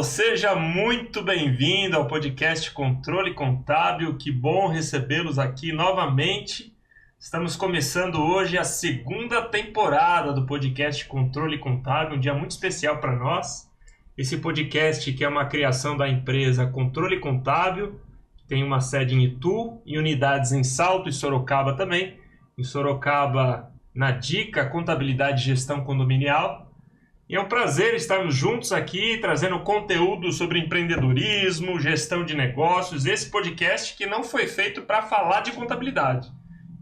seja muito bem-vindo ao podcast Controle Contábil. Que bom recebê-los aqui novamente. Estamos começando hoje a segunda temporada do podcast Controle Contábil, um dia muito especial para nós. Esse podcast que é uma criação da empresa Controle Contábil, tem uma sede em Itu e unidades em Salto e Sorocaba também. Em Sorocaba, na Dica Contabilidade e Gestão Condominial. E é um prazer estarmos juntos aqui, trazendo conteúdo sobre empreendedorismo, gestão de negócios. Esse podcast que não foi feito para falar de contabilidade.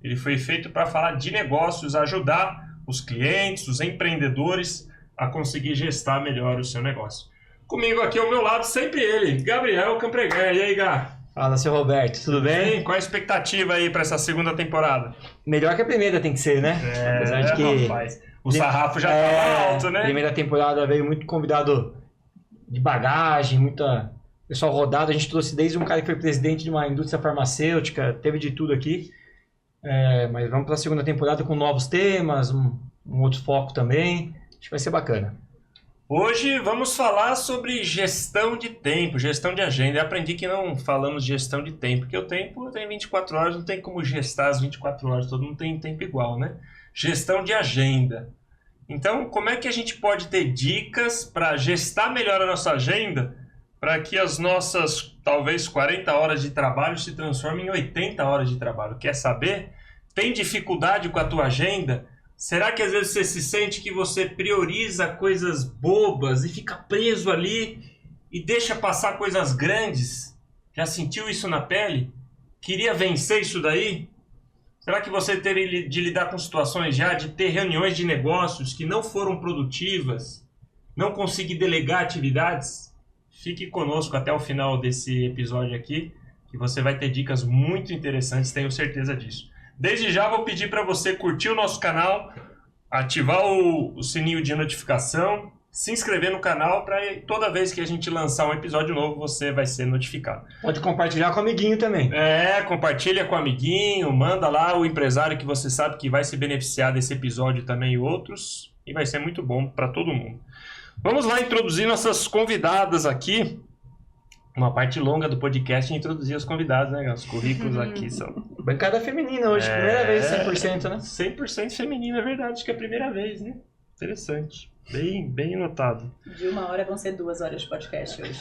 Ele foi feito para falar de negócios, ajudar os clientes, os empreendedores a conseguir gestar melhor o seu negócio. Comigo aqui ao meu lado, sempre ele, Gabriel Campregã. E aí, Gá? Fala, seu Roberto, tudo bem? Qual a expectativa aí para essa segunda temporada? Melhor que a primeira tem que ser, né? Apesar de que... rapaz. O sarrafo já estava alto, né? Primeira temporada veio muito convidado de bagagem, muita pessoal rodado. A gente trouxe desde um cara que foi presidente de uma indústria farmacêutica, teve de tudo aqui. Mas vamos para a segunda temporada com novos temas, um outro foco também. Acho que vai ser bacana. Hoje vamos falar sobre gestão de tempo, gestão de agenda. Eu aprendi que não falamos de gestão de tempo, porque o tempo tem 24 horas, não tem como gestar as 24 horas, todo mundo tem tempo igual, né? Gestão de agenda. Então, como é que a gente pode ter dicas para gestar melhor a nossa agenda para que as nossas, talvez, 40 horas de trabalho se transformem em 80 horas de trabalho? Quer saber? Tem dificuldade com a tua agenda? Será que às vezes você se sente que você prioriza coisas bobas e fica preso ali e deixa passar coisas grandes? Já sentiu isso na pele? Queria vencer isso daí? Será que você teve de lidar com situações já de ter reuniões de negócios que não foram produtivas? Não conseguir delegar atividades? Fique conosco até o final desse episódio aqui, que você vai ter dicas muito interessantes, tenho certeza disso. Desde já vou pedir para você curtir o nosso canal, ativar o sininho de notificação, se inscrever no canal para toda vez que a gente lançar um episódio novo, você vai ser notificado. Pode compartilhar com o amiguinho também. Compartilha com o amiguinho, manda lá o empresário que você sabe que vai se beneficiar desse episódio também e outros, e vai ser muito bom para todo mundo. Vamos lá introduzir nossas convidadas aqui. Uma parte longa do podcast é introduzir os convidados, né? Os currículos aqui são... Bancada feminina hoje, primeira vez, 100%, né? 100% feminino, é verdade, acho que é a primeira vez, né? Interessante. Bem notado. De 1 hora vão ser 2 horas de podcast hoje.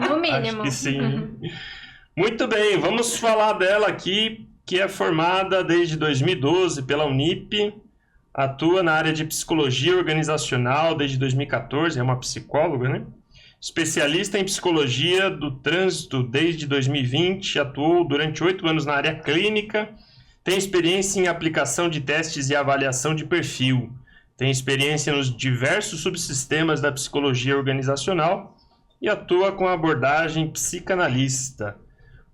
No mínimo. Acho que sim. Muito bem, vamos falar dela aqui, que é formada desde 2012 pela Unip, atua na área de psicologia organizacional desde 2014, é uma psicóloga, né? Especialista em psicologia do trânsito desde 2020, atuou durante 8 anos na área clínica, tem experiência em aplicação de testes e avaliação de perfil, tem experiência nos diversos subsistemas da psicologia organizacional e atua com abordagem psicanalista.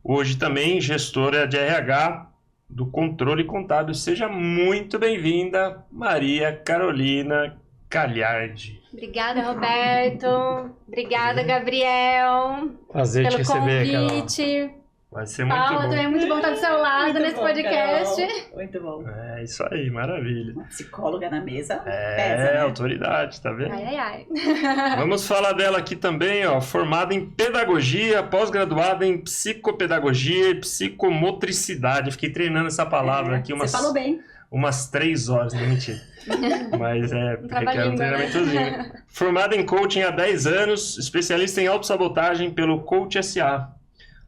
Hoje também gestora de RH do Controle Contábil. Seja muito bem-vinda, Maria Carolina Cagliardi. Obrigada, Roberto. Obrigada, Gabriel. Prazer te receber, convite. Vai ser muito Paula, bom. também é muito bom estar do seu lado Muito nesse bom, podcast. Carol. Muito bom. É isso aí, maravilha. Uma psicóloga na mesa pesa, né? Autoridade, tá vendo? Ai. Vamos falar dela aqui também, ó, formada em pedagogia, pós-graduada em psicopedagogia e psicomotricidade. Eu fiquei treinando essa palavra aqui Você falou bem. umas 3 horas, não é mentira. Mas requer um trabalhinho, treinamentozinho. Formada em coaching há 10 anos, especialista em autossabotagem pelo Coach SA.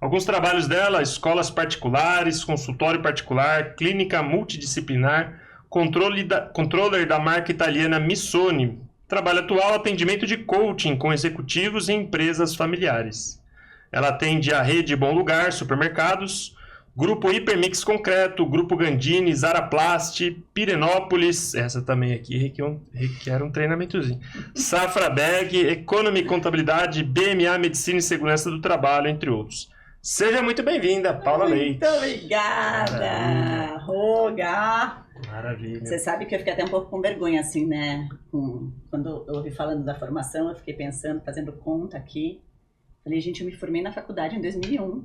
Alguns trabalhos dela: escolas particulares, consultório particular, clínica multidisciplinar, controller da marca italiana Missoni. Trabalho atual: atendimento de coaching com executivos e empresas familiares. Ela atende a Rede Bom Lugar, supermercados, Grupo Hipermix Concreto, Grupo Gandini, Zaraplast, Pirenópolis, essa também aqui requer um treinamentozinho. Safra Bag, Economy Contabilidade, BMA Medicina e Segurança do Trabalho, entre outros. Seja muito bem-vinda, Paula Leite. Muito obrigada, Roga. Maravilha. Você sabe que eu fiquei até um pouco com vergonha, assim, né? Quando eu ouvi falando da formação, eu fiquei pensando, fazendo conta aqui. Falei, gente, eu me formei na faculdade em 2001.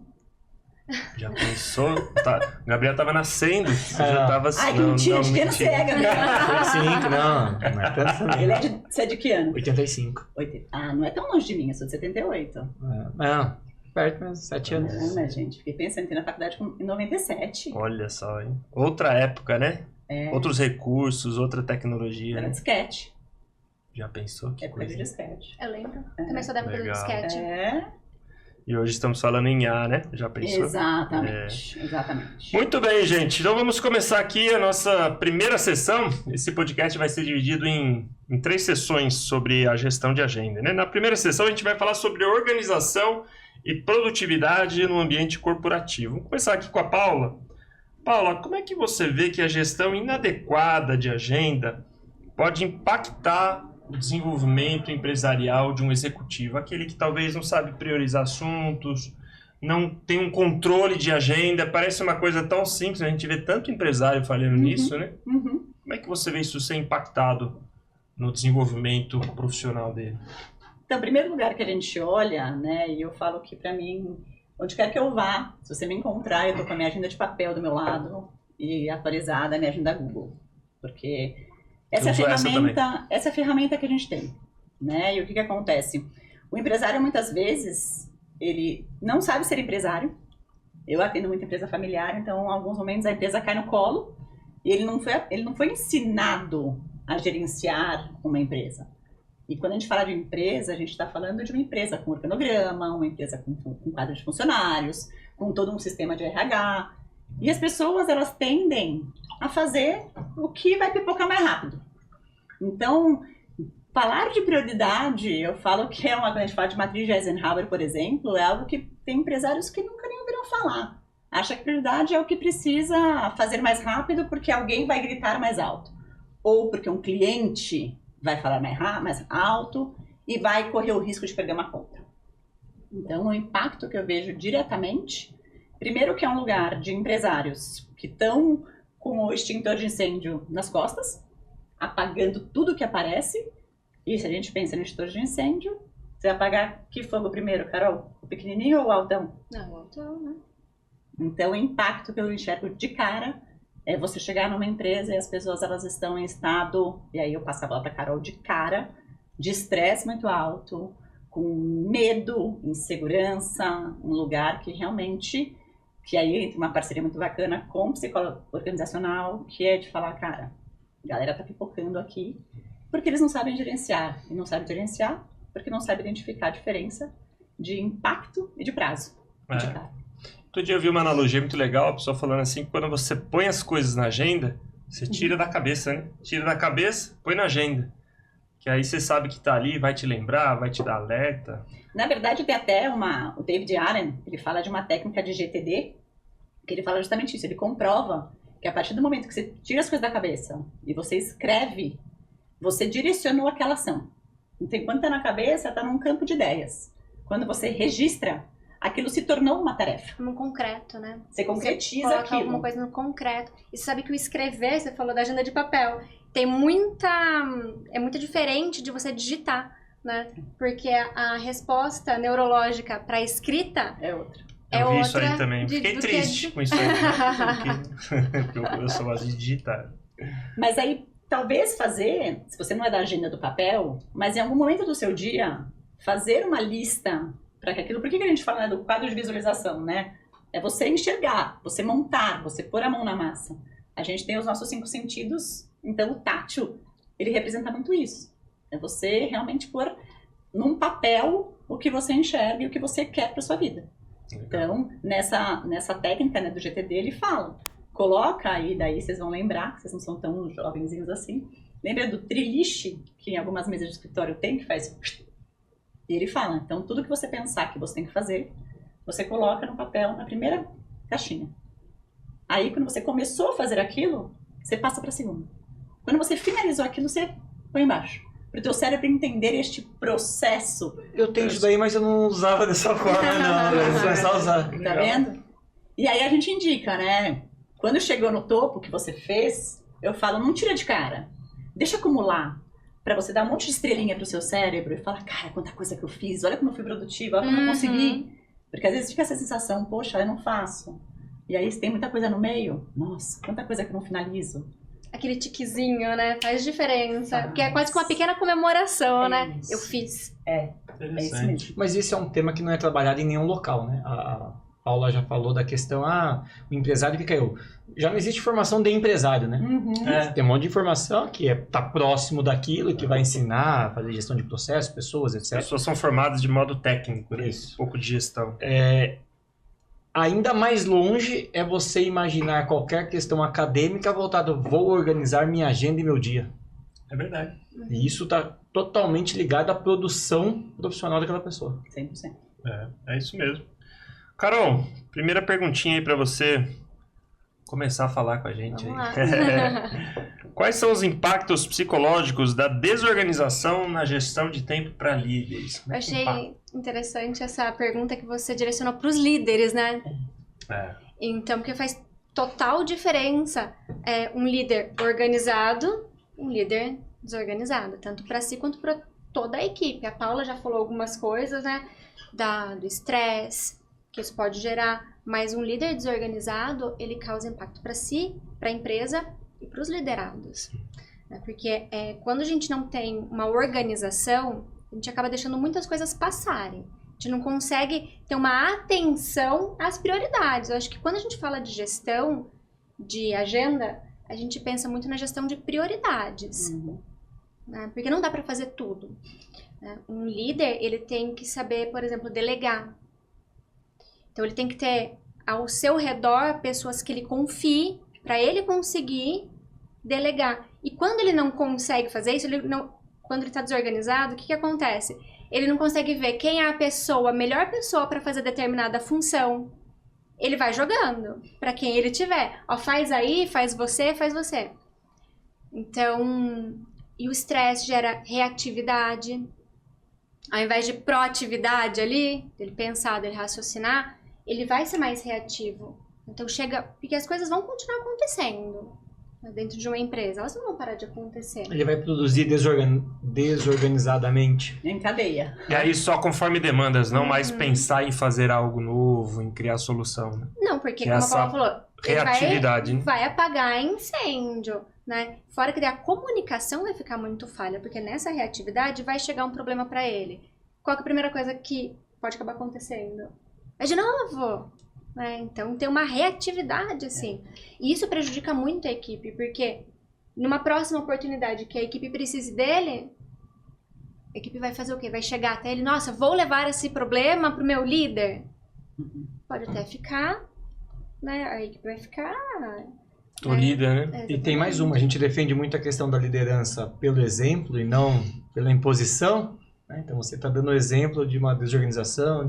Já pensou? O Gabriel tava nascendo. Você já tava... Ai, que mentira, de que ano você é, Gabriel? 85, não é tanto também. Você é de que ano? 85. Ah, não é tão longe de mim, eu sou de 78. Não, perto mesmo, 7 anos. Não, né, gente? Fiquei pensando que na faculdade em 97. Olha só, hein? Outra época, né? Outros recursos, outra tecnologia. Era Né? disquete. Já pensou? Que Época de coisa. disquete. Eu lembro. Também sou da época do Legal. disquete. E hoje estamos falando em A, né? Já pensou? Exatamente. Muito bem, gente. Então vamos começar aqui a nossa primeira sessão. Esse podcast vai ser dividido em 3 sessões sobre a gestão de agenda. Né? Na primeira sessão a gente vai falar sobre organização e produtividade no ambiente corporativo. Vamos começar aqui com a Paula. Paula, como é que você vê que a gestão inadequada de agenda pode impactar o desenvolvimento empresarial de um executivo? Aquele que talvez não sabe priorizar assuntos, não tem um controle de agenda. Parece uma coisa tão simples, a gente vê tanto empresário falando nisso, né? Como é que você vê isso ser impactado no desenvolvimento profissional dele? Então, em primeiro lugar que a gente olha, né, e eu falo que para mim, onde quer que eu vá, se você me encontrar, eu tô com a minha agenda de papel do meu lado e atualizada a minha agenda Google. Porque essa é a ferramenta que a gente tem, né? E o que acontece? O empresário, muitas vezes, ele não sabe ser empresário. Eu atendo muita empresa familiar, então, em alguns momentos, a empresa cai no colo e ele não foi ensinado a gerenciar uma empresa. E quando a gente fala de empresa, a gente está falando de uma empresa com organograma, uma empresa com quadro de funcionários, com todo um sistema de RH. E as pessoas, elas tendem a fazer o que vai pipocar mais rápido. Então, falar de prioridade, eu falo que quando a gente fala de matriz de Eisenhower, por exemplo, é algo que tem empresários que nunca nem ouviram falar. Acha que prioridade é o que precisa fazer mais rápido porque alguém vai gritar mais alto. Ou porque um cliente vai falar mais alto e vai correr o risco de perder uma conta. Então, o impacto que eu vejo diretamente, primeiro que é um lugar de empresários que estão com o extintor de incêndio nas costas, apagando tudo que aparece. E se a gente pensa no extintor de incêndio, você vai apagar que fogo primeiro, Carol? O pequenininho ou o altão? Não, o altão, né? Então, o impacto que eu enxergo de cara é você chegar numa empresa e as pessoas elas estão em estado, e aí eu passo a bola para Carol, de cara, de estresse muito alto, com medo, insegurança, um lugar que realmente, que aí entra uma parceria muito bacana com o psicólogo organizacional, que é de falar, cara, a galera tá pipocando aqui, porque eles não sabem gerenciar, e não sabem gerenciar porque não sabem identificar a diferença de impacto e de prazo. De cara. Outro dia eu vi uma analogia muito legal, a pessoa falando assim, que quando você põe as coisas na agenda, você tira da cabeça, né? Tira da cabeça, põe na agenda. Que aí você sabe que tá ali, vai te lembrar, vai te dar alerta. Na verdade, tem até o David Allen, ele fala de uma técnica de GTD, que ele fala justamente isso, ele comprova que a partir do momento que você tira as coisas da cabeça e você escreve, você direcionou aquela ação. Então, enquanto tá na cabeça, tá num campo de ideias. Quando você registra, aquilo se tornou uma tarefa. No concreto, né? Você concretiza coloca aquilo. alguma coisa no concreto. E você sabe que o escrever, você falou da agenda de papel, tem muita... É muito diferente de você digitar, né? Porque a resposta neurológica para escrita é outra. Eu vi isso aí também. Fiquei triste com isso aí. Porque eu sou mais de digitar. Mas aí, talvez fazer, se você não é da agenda do papel, mas em algum momento do seu dia, fazer uma lista para aquilo. Por que a gente fala, né, do quadro de visualização, né? É você enxergar, você montar, você pôr a mão na massa. A gente tem os nossos 5 sentidos, então o tátil, ele representa muito isso. É você realmente pôr num papel o que você enxerga e o que você quer para sua vida. Então, nessa técnica, né, do GTD, ele fala, coloca aí, daí vocês vão lembrar, vocês não são tão jovenzinhos assim, lembra do triliste, que em algumas mesas de escritório tem, que faz... E ele fala, então tudo que você pensar que você tem que fazer, você coloca no papel, na primeira caixinha. Aí, quando você começou a fazer aquilo, você passa para a segunda. Quando você finalizou aquilo, você põe embaixo. Para o teu cérebro entender este processo. Eu tenho isso daí, mas eu não usava dessa forma, não. Eu vou começar a usar. Tá vendo? E aí a gente indica, né? Quando chegou no topo que você fez, eu falo, não tira de cara. Deixa acumular. Pra você dar um monte de estrelinha pro seu cérebro e falar, cara, quanta coisa que eu fiz, olha como eu fui produtiva, olha como eu consegui. Porque às vezes fica essa sensação, poxa, eu não faço. E aí se tem muita coisa no meio, nossa, quanta coisa que eu não finalizo. Aquele tiquezinho, né? Faz diferença. Faz. Porque é quase que uma pequena comemoração, É né? isso. Eu fiz. É isso mesmo. Mas esse é um tema que não é trabalhado em nenhum local, né? A Paula já falou da questão, o empresário que caiu. Já não existe formação de empresário, né? Uhum. Tem um monte de informação que tá próximo daquilo, que vai ensinar a fazer gestão de processos, pessoas, As etc. pessoas são formadas de modo técnico, né? Isso. Um pouco de gestão. Ainda mais longe é você imaginar qualquer questão acadêmica voltada, vou organizar minha agenda e meu dia. É verdade. E isso está totalmente ligado à produção profissional daquela pessoa. 100%. É isso mesmo. Carol, primeira perguntinha aí pra você começar a falar com a gente. Vamos lá. Quais são os impactos psicológicos da desorganização na gestão de tempo para líderes? Como Eu é que impacta? achei interessante essa pergunta que você direcionou para os líderes, né? Então, porque faz total diferença um líder organizado, um líder desorganizado, tanto para si quanto para toda a equipe. A Paula já falou algumas coisas, né? Do estresse que isso pode gerar, mas um líder desorganizado, ele causa impacto para si, para a empresa e para os liderados. Né? Porque quando a gente não tem uma organização, a gente acaba deixando muitas coisas passarem. A gente não consegue ter uma atenção às prioridades. Eu acho que quando a gente fala de gestão, de agenda, a gente pensa muito na gestão de prioridades. Né? Porque não dá para fazer tudo. Né? Um líder, ele tem que saber, por exemplo, delegar. Então, ele tem que ter ao seu redor pessoas que ele confie para ele conseguir delegar. E quando ele não consegue fazer isso, quando ele está desorganizado, o que acontece? Ele não consegue ver quem é a melhor pessoa para fazer determinada função. Ele vai jogando para quem ele tiver. Ó, faz aí, faz você. Então, e o estresse gera reatividade. Ao invés de proatividade ali, dele pensar, dele raciocinar, ele vai ser mais reativo. Então porque as coisas vão continuar acontecendo dentro de uma empresa, elas não vão parar de acontecer. Ele vai produzir desorganizadamente. Em cadeia. E aí só conforme demandas, não mais pensar em fazer algo novo, em criar solução. Né? Não, porque Que como a essa Paula falou, reatividade, né? vai apagar incêndio, né? Fora que daí a comunicação vai ficar muito falha, porque nessa reatividade vai chegar um problema para ele. Qual que é a primeira coisa que pode acabar acontecendo? É de novo! Né? Então tem uma reatividade, assim. E isso prejudica muito a equipe, porque numa próxima oportunidade que a equipe precise dele, a equipe vai fazer o quê? Vai chegar até ele, nossa, vou levar esse problema pro meu líder? Pode até ficar, né? A equipe vai ficar... Tolhida, né? E tem mais uma, a gente defende muito a questão da liderança pelo exemplo e não pela imposição. Né? Então você está dando o exemplo de uma desorganização,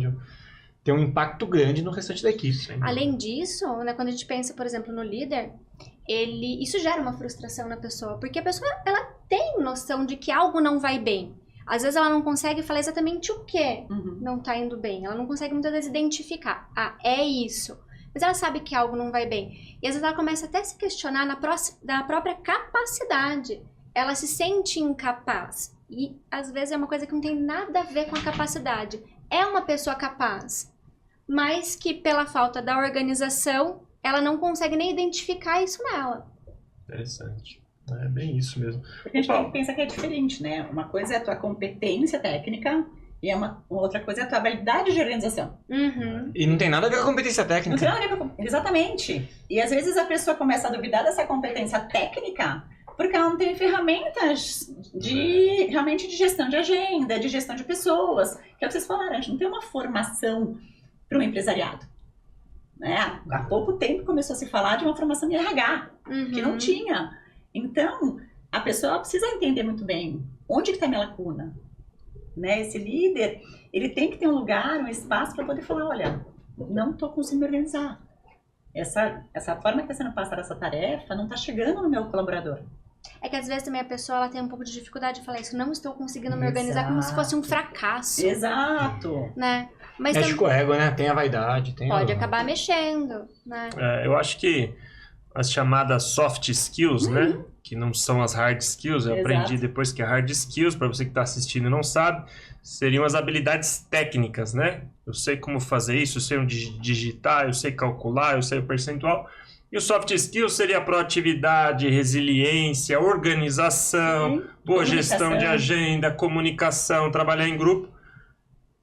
tem um impacto grande no restante da equipe. Além disso, né, quando a gente pensa, por exemplo, no líder, isso gera uma frustração na pessoa, porque a pessoa ela tem noção de que algo não vai bem. Às vezes ela não consegue falar exatamente o que não está indo bem. Ela não consegue muitas vezes identificar. É isso. Mas ela sabe que algo não vai bem. E às vezes ela começa até a se questionar na própria capacidade. Ela se sente incapaz. E às vezes é uma coisa que não tem nada a ver com a capacidade. É uma pessoa capaz, mas que pela falta da organização, ela não consegue nem identificar isso nela. Interessante. É bem isso mesmo. Porque a gente tem que pensar que é diferente, né? Uma coisa é a tua competência técnica e uma outra coisa é a tua habilidade de organização. E não tem nada a ver com a competência Não técnica. tem nada a ver com... Exatamente. E às vezes a pessoa começa a duvidar dessa competência técnica porque ela não tem ferramentas realmente de gestão de agenda, de gestão de pessoas. Que é o que vocês falaram, a gente não tem uma formação para o empresariado. Né? Há pouco tempo começou a se falar de uma formação de RH, que não tinha. Então, a pessoa precisa entender muito bem onde que está a minha lacuna. Né? Esse líder, ele tem que ter um lugar, um espaço para poder falar, olha, não estou conseguindo me organizar. Essa forma que está sendo passada essa tarefa não está chegando no meu colaborador. É que às vezes também a pessoa ela tem um pouco de dificuldade de falar isso. Não estou conseguindo me organizar como se fosse um fracasso. Exato. Né? Mas Mexe com o ego, né? Tem a vaidade. pode acabar mexendo. Né? Eu acho que as chamadas soft skills, né? Que não são as hard skills, eu aprendi depois que hard skills, para você que está assistindo e não sabe, seriam as habilidades técnicas, né? Eu sei como fazer isso, eu sei onde digitar, eu sei calcular, eu sei o percentual. E o soft skills seria a proatividade, resiliência, organização, boa gestão de agenda, comunicação, trabalhar em grupo.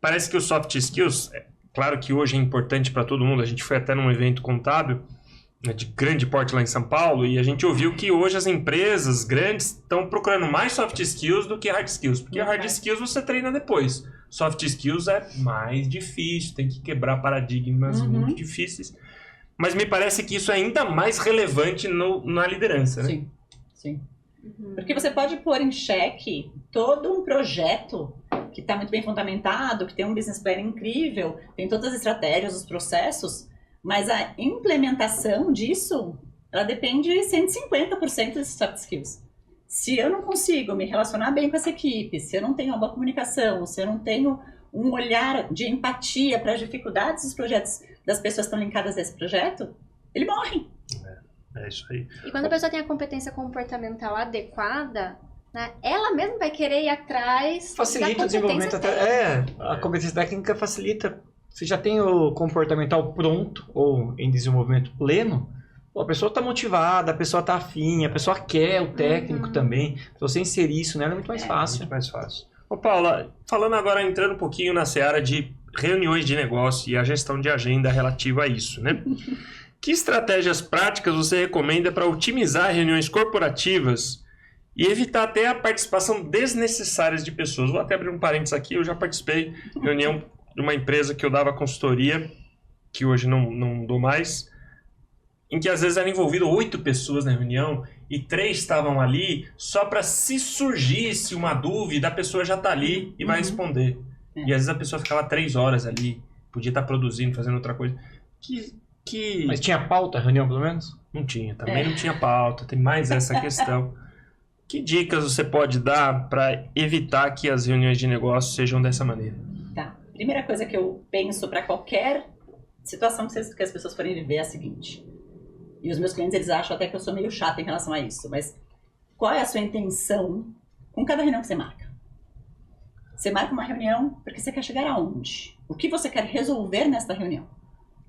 Parece que o soft skills, claro que hoje é importante para todo mundo. A gente foi até num evento contábil, né, de grande porte lá em São Paulo, e a gente ouviu que hoje as empresas grandes estão procurando mais soft skills do que hard skills. Porque hard skills você treina depois. Soft skills é mais difícil, tem que quebrar paradigmas muito difíceis. Mas me parece que isso é ainda mais relevante na liderança, né? Sim, sim. Porque você pode pôr em xeque todo um projeto que está muito bem fundamentado, que tem um business plan incrível, tem todas as estratégias, os processos, mas a implementação disso, ela depende de 150% desses soft skills. Se eu não consigo me relacionar bem com essa equipe, se eu não tenho uma boa comunicação, se eu não tenho um olhar de empatia para as dificuldades dos projetos das pessoas que estão linkadas a esse projeto, ele morre. É isso aí. E quando a pessoa tem a competência comportamental adequada, né, ela mesma vai querer ir atrás. Facilita o desenvolvimento. A competência técnica facilita. Você já tem o comportamental pronto ou em desenvolvimento pleno, a pessoa está motivada, a pessoa está afim, a pessoa quer o técnico também. Se você inserir isso nela, é muito mais fácil. Muito mais fácil. Ô Paula, falando agora, entrando um pouquinho na seara de reuniões de negócio e a gestão de agenda relativa a isso, né? Que estratégias práticas você recomenda para otimizar reuniões corporativas e evitar até a participação desnecessária de pessoas? Vou até abrir um parênteses aqui, eu já participei de reunião de uma empresa que eu dava consultoria, que hoje não dou mais, em que às vezes eram envolvidas 8 pessoas na reunião e 3 estavam ali só para se surgisse uma dúvida, a pessoa já está ali e vai responder. E às vezes a pessoa ficava 3 horas ali, podia estar produzindo, fazendo outra coisa. Mas tinha pauta a reunião, pelo menos? Não tinha, também não tinha pauta, tem mais essa questão. Que dicas você pode dar para evitar que as reuniões de negócio sejam dessa maneira? Tá. Primeira coisa que eu penso para qualquer situação que as pessoas forem viver é a seguinte. E os meus clientes, eles acham até que eu sou meio chata em relação a isso, mas qual é a sua intenção com cada reunião que você marca? Você marca uma reunião porque você quer chegar aonde? O que você quer resolver nesta reunião?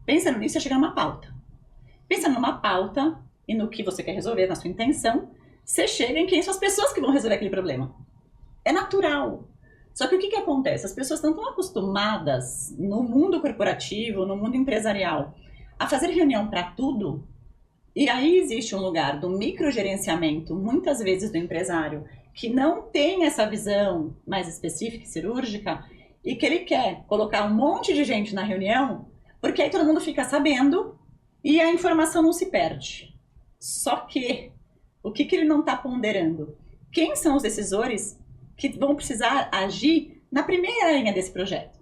Pensando nisso, é chegar numa pauta. Pensando numa pauta e no que você quer resolver, na sua intenção, você chega em quem são as pessoas que vão resolver aquele problema. É natural. Só que o que acontece? As pessoas estão tão acostumadas no mundo corporativo, no mundo empresarial, a fazer reunião para tudo. E aí existe um lugar do microgerenciamento, muitas vezes do empresário, que não tem essa visão mais específica e cirúrgica e que ele quer colocar um monte de gente na reunião, porque aí todo mundo fica sabendo e a informação não se perde. Só que, o que ele não está ponderando? Quem são os decisores que vão precisar agir na primeira linha desse projeto?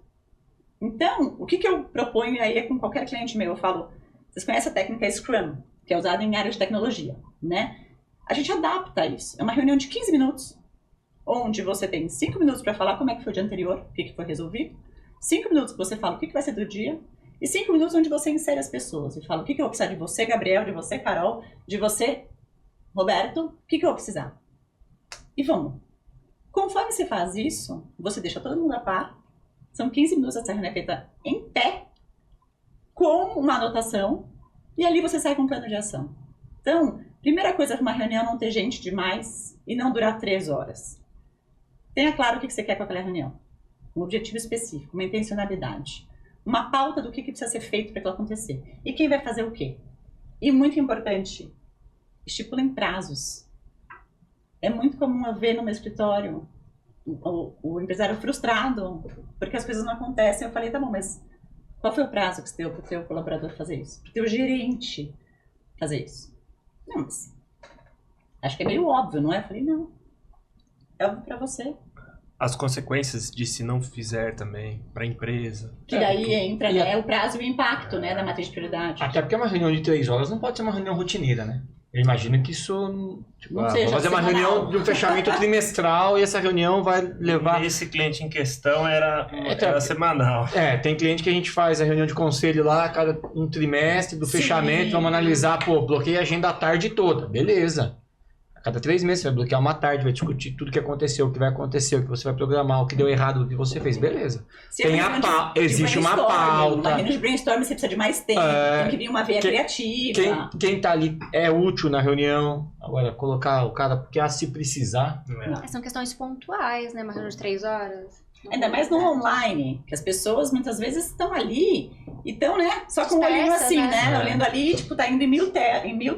Então, o que eu proponho aí com qualquer cliente meu? Eu falo, vocês conhecem a técnica Scrum, que é usada em áreas de tecnologia, né? A gente adapta isso. É uma reunião de 15 minutos, onde você tem 5 minutos para falar como é que foi o dia anterior, o que foi resolvido, 5 minutos que você fala o que vai ser do dia, e 5 minutos onde você insere as pessoas e fala o que eu vou precisar de você, Gabriel, de você, Carol, de você, Roberto, o que eu vou precisar? E vamos. Conforme você faz isso, você deixa todo mundo a par, são 15 minutos, essa reunião é feita em pé, com uma anotação, e ali você sai com um plano de ação. Então, primeira coisa para uma reunião não ter gente demais e não durar 3 horas. Tenha claro o que você quer com aquela reunião. Um objetivo específico, uma intencionalidade. Uma pauta do que precisa ser feito para aquilo acontecer. E quem vai fazer o quê? E muito importante, estipulem prazos. É muito comum eu ver no meu escritório o empresário frustrado porque as coisas não acontecem. Eu falei, tá bom, mas qual foi o prazo que você deu para o teu colaborador fazer isso? Para o teu gerente fazer isso? Não, mas acho que é meio óbvio, não é? Eu falei, não. É óbvio para você. As consequências de se não fizer também para a empresa. Que daí entra, né, o prazo e o impacto, né, da matriz de prioridade. Até porque uma reunião de 3 horas não pode ser uma reunião rotineira, né? Eu imagino que isso... Tipo, Não seja vamos fazer uma semanal. reunião de um fechamento trimestral e essa reunião vai levar... Esse cliente em questão era tá. semanal. Tem cliente que a gente faz a reunião de conselho lá a cada um trimestre do Sim. fechamento, vamos analisar, bloqueia a agenda a tarde toda. Beleza. A cada 3 meses você vai bloquear uma tarde, vai discutir tudo que aconteceu, o que vai acontecer, o que você vai programar, o que deu errado, o que você fez, beleza. Se Tem é a existe uma pauta. Uma reunião de brainstorm você precisa de mais tempo, tem que vir uma veia criativa. Quem tá ali é útil na reunião. Agora, colocar o cara, porque se precisar... São questões pontuais, né? Uma reunião de 3 horas. Ainda mais no online, que as pessoas muitas vezes estão ali e estão, né, só com o olhinho Dispersa, assim, né? É. Olhando ali, tipo, tá indo em mil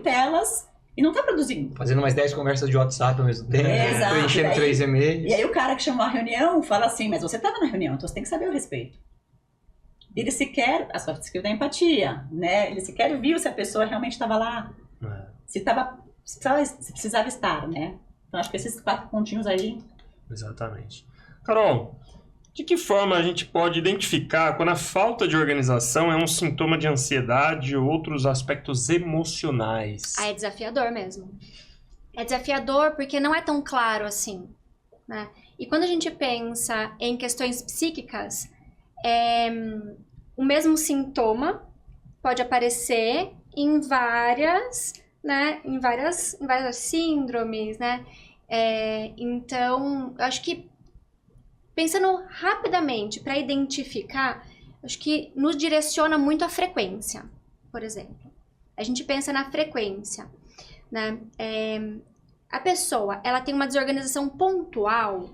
telas e não tá produzindo. Fazendo mais 10 conversas de WhatsApp ao mesmo tempo, Exato. preenchendo E aí- 3 e-mails. E aí o cara que chamou a reunião fala assim, mas você estava na reunião, então você tem que saber o respeito. Ele sequer, a soft skill da empatia, né? Ele sequer viu se a pessoa realmente estava lá, se precisava estar, né? Então acho que esses 4 pontinhos aí... Exatamente. Carol, de que forma a gente pode identificar quando a falta de organização é um sintoma de ansiedade ou outros aspectos emocionais? É desafiador mesmo. É desafiador porque não é tão claro assim, né? E quando a gente pensa em questões psíquicas, o mesmo sintoma pode aparecer em várias, né? Em várias síndromes, né? Então, eu acho que pensando rapidamente para identificar, acho que nos direciona muito a frequência, por exemplo. A gente pensa na frequência, né? A pessoa, ela tem uma desorganização pontual,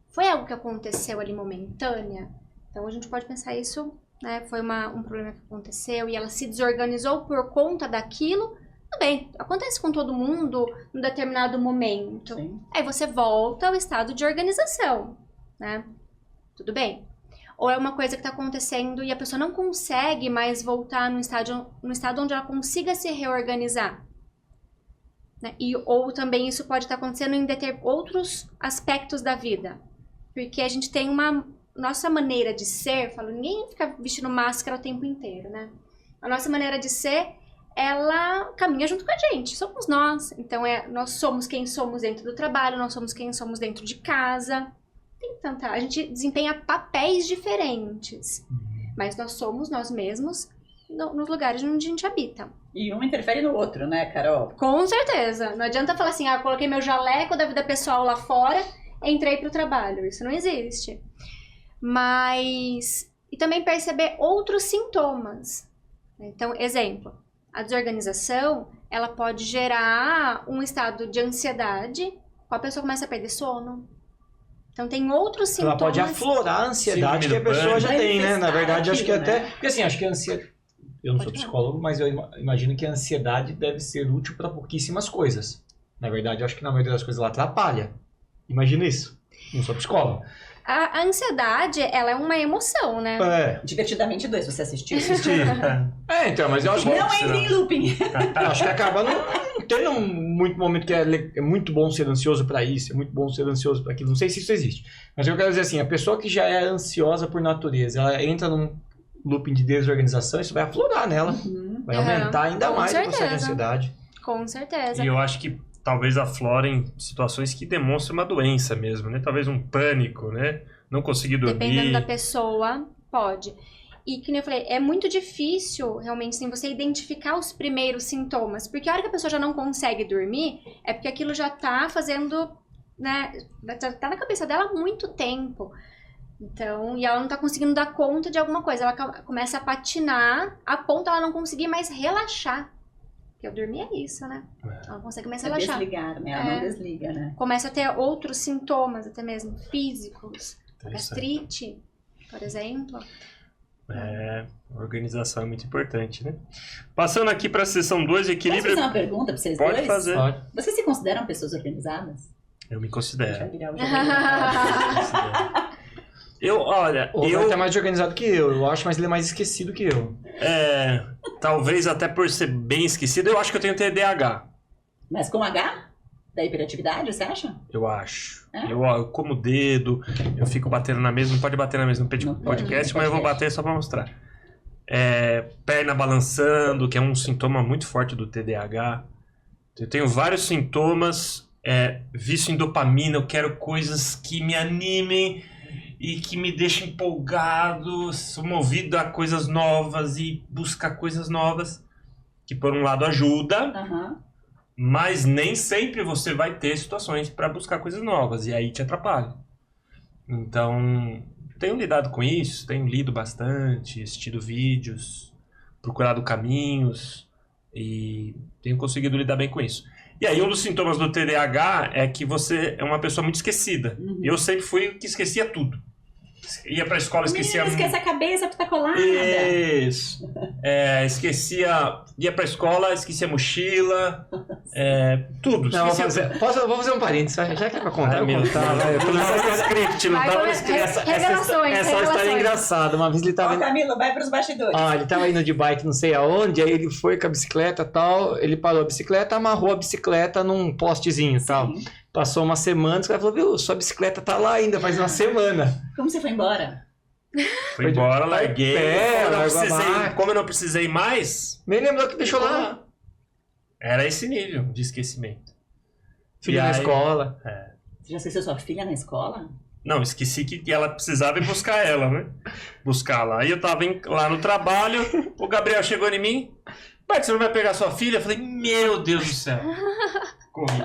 foi algo que aconteceu ali momentânea, então a gente pode pensar isso, né? Foi um problema que aconteceu e ela se desorganizou por conta daquilo. Tudo bem, acontece com todo mundo em determinado momento. Sim. Aí você volta ao estado de organização, né? Tudo bem. Ou é uma coisa que está acontecendo e a pessoa não consegue mais voltar no estado onde ela consiga se reorganizar. Né? Ou também isso pode estar acontecendo em outros aspectos da vida. Porque a gente tem nossa maneira de ser, ninguém fica vestindo máscara o tempo inteiro, né? A nossa maneira de ser, ela caminha junto com a gente, somos nós. Então, nós somos quem somos dentro do trabalho, nós somos quem somos dentro de casa. A gente desempenha papéis diferentes, mas nós somos nós mesmos nos lugares onde a gente habita. E um interfere no outro, né, Carol? Com certeza. Não adianta falar assim, coloquei meu jaleco da vida pessoal lá fora, entrei pro trabalho. Isso não existe. Mas... E também perceber outros sintomas. Então, exemplo, a desorganização, ela pode gerar um estado de ansiedade, a pessoa começa a perder sono. Então tem outros sintomas. Ela pode aflorar a ansiedade que a Síndrome do pessoa já pânico. tem, né? Na verdade, acho que Aquilo, até... né? Porque assim, acho que a ansiedade... Eu não sou psicólogo, mas eu imagino que a ansiedade deve ser útil para pouquíssimas coisas. Na verdade, eu acho que na maioria das coisas ela atrapalha. Imagina isso. Não sou psicólogo. A ansiedade, ela é uma emoção, né? Divertidamente 2, você assistiu? Então, mas eu acho que... Não entre em looping. Eu acho que acaba não tendo muito momento que é muito bom ser ansioso para isso, é muito bom ser ansioso para aquilo. Não sei se isso existe. Mas eu quero dizer assim, a pessoa que já é ansiosa por natureza, ela entra num looping de desorganização, isso vai aflorar nela. Vai aumentar ainda Com mais o processo de certeza. ansiedade. Com certeza. E eu acho que talvez aflorem situações que demonstram uma doença mesmo, né? Talvez um pânico, né? Não conseguir dormir. Dependendo da pessoa, pode. E, como eu falei, é muito difícil, realmente, assim, você identificar os primeiros sintomas. Porque a hora que a pessoa já não consegue dormir, é porque aquilo já tá fazendo, né? Já tá na cabeça dela há muito tempo. Então, e ela não tá conseguindo dar conta de alguma coisa. Ela começa a patinar a ponto de ela não conseguir mais relaxar. Porque eu dormir é isso, né? Ela não consegue mais relaxar. Desligar, né? Ela não desliga, né? Começa a ter outros sintomas, até mesmo físicos. Interessante. Gastrite, por exemplo. Organização é muito importante, né? Passando aqui para a seção 2, Posso equilíbrio. fazer uma pergunta para vocês Pode dois? fazer. Pode. Vocês se consideram pessoas organizadas? Eu me Vai considero. virar o jogo. Olha, O Roberto é mais organizado que eu acho, mas ele é mais esquecido que eu. talvez até por ser bem esquecido, eu acho que eu tenho TDAH. Mas com H? Da hiperatividade, você acha? Eu acho. É? Eu como o dedo, eu fico batendo na mesa, não pode bater na mesa no podcast, mas eu vou bater só para mostrar. Perna balançando, que é um sintoma muito forte do TDAH. Eu tenho vários sintomas, vício em dopamina, eu quero coisas que me animem e que me deixem empolgado, sou movido a coisas novas e buscar coisas novas, que por um lado ajuda, Aham. Mas nem sempre você vai ter situações para buscar coisas novas, e aí te atrapalha. Então, tenho lidado com isso, tenho lido bastante, assistido vídeos, procurado caminhos, e tenho conseguido lidar bem com isso. E aí, um dos sintomas do TDAH é que você é uma pessoa muito esquecida. Eu sempre fui o que esquecia tudo. Ia pra escola, esquecia... Menino, esquece a cabeça, tu tá colada. Isso. Ia pra escola, esquecia a mochila, tudo. Não, Esquecia... vou fazer um parênteses, já que é pra contar, eu vou meu contar. Deus. Eu tô no script, não Vai, tava no vai, script. revelações, Essa história é engraçada. Uma vez ele tava... Ó, Camilo, vai pros bastidores. Ele tava indo de bike não sei aonde, aí ele foi com a bicicleta e tal, ele parou a bicicleta, amarrou a bicicleta num postezinho e tal. Sim. Passou uma semana, o cara falou, viu, sua bicicleta tá lá ainda, faz uma semana. Como você foi embora? Fui embora, larguei. largou Como eu não precisei mais, Nem lembrou que deixou lá. era esse nível de esquecimento. Filho E na aí- escola. Você já esqueceu sua filha na escola? Não, esqueci que ela precisava ir buscar ela, né? Buscá-la. Aí eu tava lá no trabalho, o Gabriel chegou em mim. Pai, você não vai pegar sua filha? Eu falei, meu Deus do céu. Corri.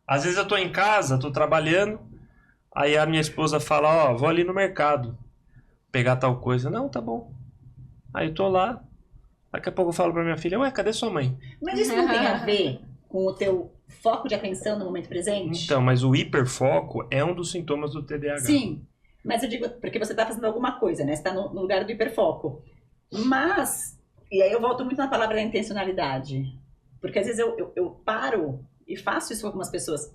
Às vezes eu tô em casa, tô trabalhando, aí a minha esposa fala, vou ali no mercado pegar tal coisa. Não, tá bom. Aí eu tô lá, daqui a pouco eu falo pra minha filha, ué, cadê sua mãe? Mas isso não tem a ver com o teu foco de atenção no momento presente? Então, mas o hiperfoco é um dos sintomas do TDAH. Sim, mas eu digo, porque você tá fazendo alguma coisa, né? Você tá no lugar do hiperfoco. Mas, e aí eu volto muito na palavra da intencionalidade. Porque às vezes eu paro e faço isso com algumas pessoas.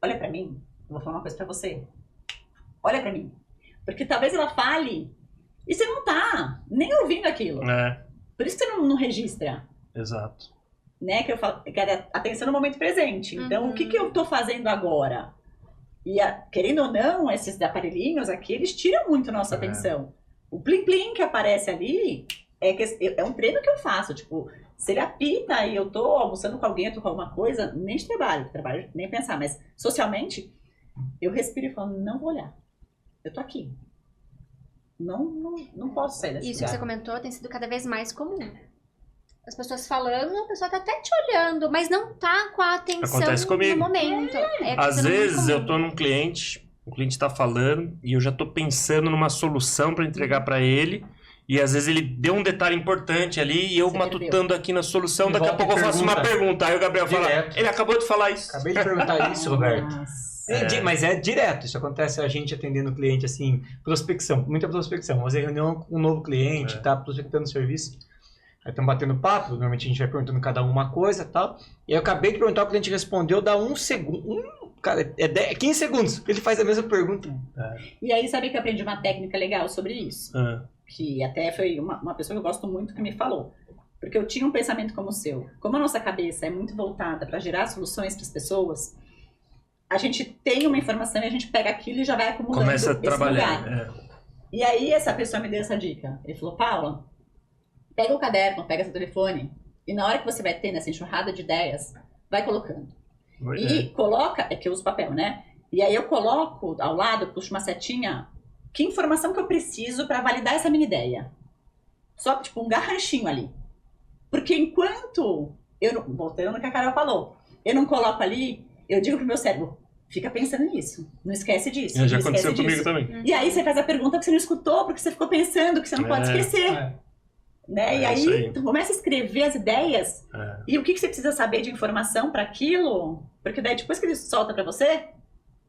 Olha pra mim, eu vou falar uma coisa pra você. Olha pra mim. Porque talvez ela fale e você não tá nem ouvindo aquilo. É, Por isso que você não registra. exato. Né? Que eu falo, que é atenção no momento presente. Então, o que eu tô fazendo agora? E querendo ou não, esses aparelhinhos aqui, eles tiram muito nossa atenção. O plim-plim que aparece ali é um treino que eu faço. Tipo, se ele apita e eu tô almoçando com alguém, eu tô com alguma coisa, nem de trabalho nem pensar, mas socialmente, eu respiro e falo, não vou olhar. Eu tô aqui. Não posso sair desse Isso que lugar. você comentou tem sido cada vez mais comum. As pessoas falando, a pessoa tá até te olhando, mas não tá com a atenção Acontece comigo. no momento. Às sendo muito vezes eu comum. tô num cliente, o cliente tá falando e eu já tô pensando numa solução para entregar para ele. E às vezes ele deu um detalhe importante ali e eu Você matutando aqui na solução, E daqui a volta e pouco eu faço uma pergunta. pergunta. Aí o Gabriel fala, Direto. ele acabou de falar isso. Acabei de perguntar isso, Roberto. Nossa. Mas é direto, isso acontece a gente atendendo o cliente, assim, prospecção, muita prospecção. Fazer reunião com um novo cliente, tá prospectando serviço. Aí estamos batendo papo, normalmente a gente vai perguntando cada um uma coisa e tal. E aí eu acabei de perguntar, o cliente respondeu, dá um segundo. Cara, 15 segundos. Ele faz a mesma pergunta. E aí, sabe que eu aprendi uma técnica legal sobre isso? Ah, Que até foi uma pessoa que eu gosto muito que me falou. Porque eu tinha um pensamento como o seu. Como a nossa cabeça é muito voltada para gerar soluções para as pessoas, a gente tem uma informação e a gente pega aquilo e já vai acumulando começa a esse trabalhar. lugar. E aí essa pessoa me deu essa dica. Ele falou, Paula, pega o caderno, pega seu telefone e na hora que você vai ter nessa enxurrada de ideias, vai colocando. E coloca, é que eu uso papel, né? E aí eu coloco ao lado, puxo uma setinha, que informação que eu preciso para validar essa minha ideia. Só tipo um garranchinho ali. Porque enquanto eu não, voltando no que a Carol falou, eu não coloco ali, eu digo pro meu cérebro, fica pensando nisso, não esquece disso. Já não aconteceu esquece comigo disso. também. E aí você faz a pergunta que você não escutou, porque você ficou pensando, que você não pode esquecer. Né? E isso aí aí. tu começa a escrever as ideias É. e o que você precisa saber de informação para aquilo, porque daí depois que ele solta para você,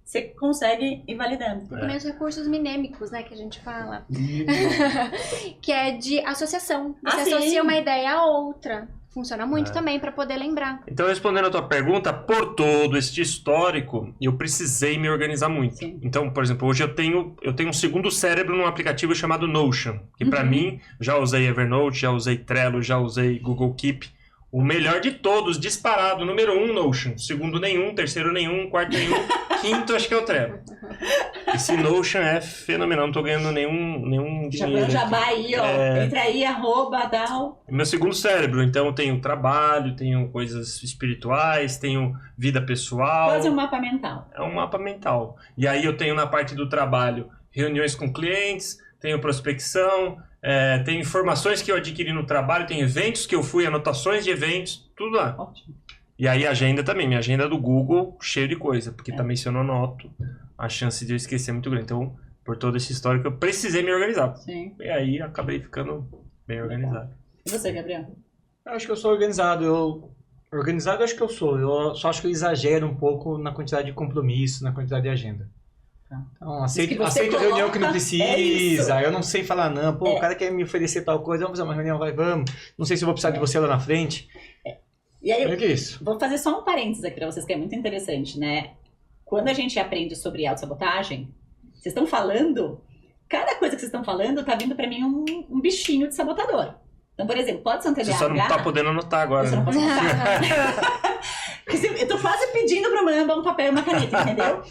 você consegue ir validando. Tem também os recursos minêmicos, né, que a gente fala. Que é de associação. Você sim. associa uma ideia a outra. Funciona muito também para poder lembrar. Então, respondendo a tua pergunta, por todo este histórico, eu precisei me organizar muito. Sim. Então, por exemplo, hoje eu tenho um segundo cérebro num aplicativo chamado Notion, que para mim, já usei Evernote, já usei Trello, já usei Google Keep. O melhor de todos, disparado, número 1, Notion. Segundo nenhum, terceiro nenhum, quarto nenhum, quinto acho que é o Trello. Esse Notion é fenomenal, não tô ganhando nenhum Já dinheiro põe o aqui. jabá aí, ó. Entra aí, arroba, tal. Meu segundo cérebro, então eu tenho trabalho, tenho coisas espirituais, tenho vida pessoal. Quase um mapa mental. É um mapa mental. E aí eu tenho na parte do trabalho reuniões com clientes, tenho prospecção, tenho informações que eu adquiri no trabalho, tenho eventos que eu fui, anotações de eventos, tudo lá. Ótimo. E aí a agenda também, minha agenda do Google, cheio de coisa, porque também se eu não anoto, a chance de eu esquecer é muito grande. Então, por toda essa história que eu precisei me organizar. Sim. E aí acabei ficando bem organizado. E você, Gabriel? Eu acho que eu sou organizado. Organizado eu acho que eu sou. Eu só acho que eu exagero um pouco na quantidade de compromisso, na quantidade de agenda. Tá. Então, que você aceito reunião que não coloca, precisa. Eu não sei falar não. Pô, o cara quer me oferecer tal coisa. Vamos fazer uma reunião, vamos. Não sei se eu vou precisar de você lá na frente. E aí, É que isso. vou fazer só um parênteses aqui pra vocês, que é muito interessante, né? Quando a gente aprende sobre autossabotagem, vocês estão falando, cada coisa que vocês estão falando tá vindo pra mim um bichinho de sabotador. Então, por exemplo, pode ser um TDAH... Você só não tá podendo anotar agora, Você né? não pode anotar. Eu tô quase pedindo pro Mamba um papel e uma caneta, entendeu?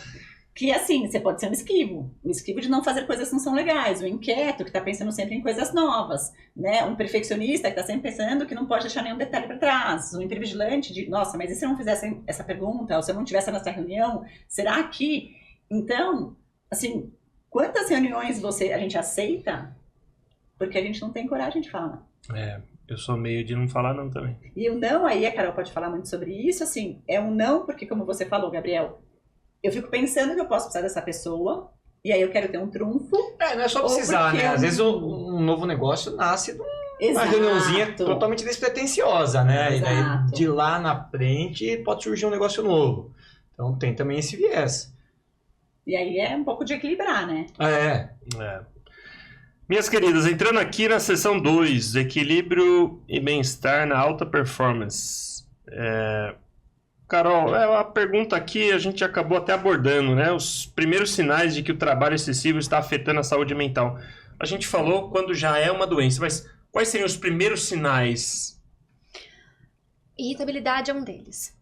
Que assim, você pode ser um esquivo. Um esquivo de não fazer coisas que não são legais. Um inquieto, que tá pensando sempre em coisas novas. Né? Um perfeccionista, que tá sempre pensando que não pode deixar nenhum detalhe para trás. Um hipervigilante de, nossa, mas e se eu não fizesse essa pergunta? Ou se eu não tivesse nessa reunião? Será que... Então, assim, quantas reuniões a gente aceita porque a gente não tem coragem de falar? Eu sou meio de não falar não também. E o não, aí a Carol pode falar muito sobre isso, assim, é um não porque, como você falou, Gabriel, eu fico pensando que eu posso precisar dessa pessoa, e aí eu quero ter um trunfo. Não é só precisar, né? Às vezes um novo negócio nasce de uma reuniãozinha totalmente despretensiosa, né? E daí de lá na frente pode surgir um negócio novo. Então tem também esse viés. E aí é um pouco de equilibrar, né? Minhas queridas, entrando aqui na seção 2, equilíbrio e bem-estar na alta performance. Carol, a pergunta aqui a gente acabou até abordando, né? Os primeiros sinais de que o trabalho excessivo está afetando a saúde mental. A gente falou quando já é uma doença, mas quais seriam os primeiros sinais? Irritabilidade é um deles.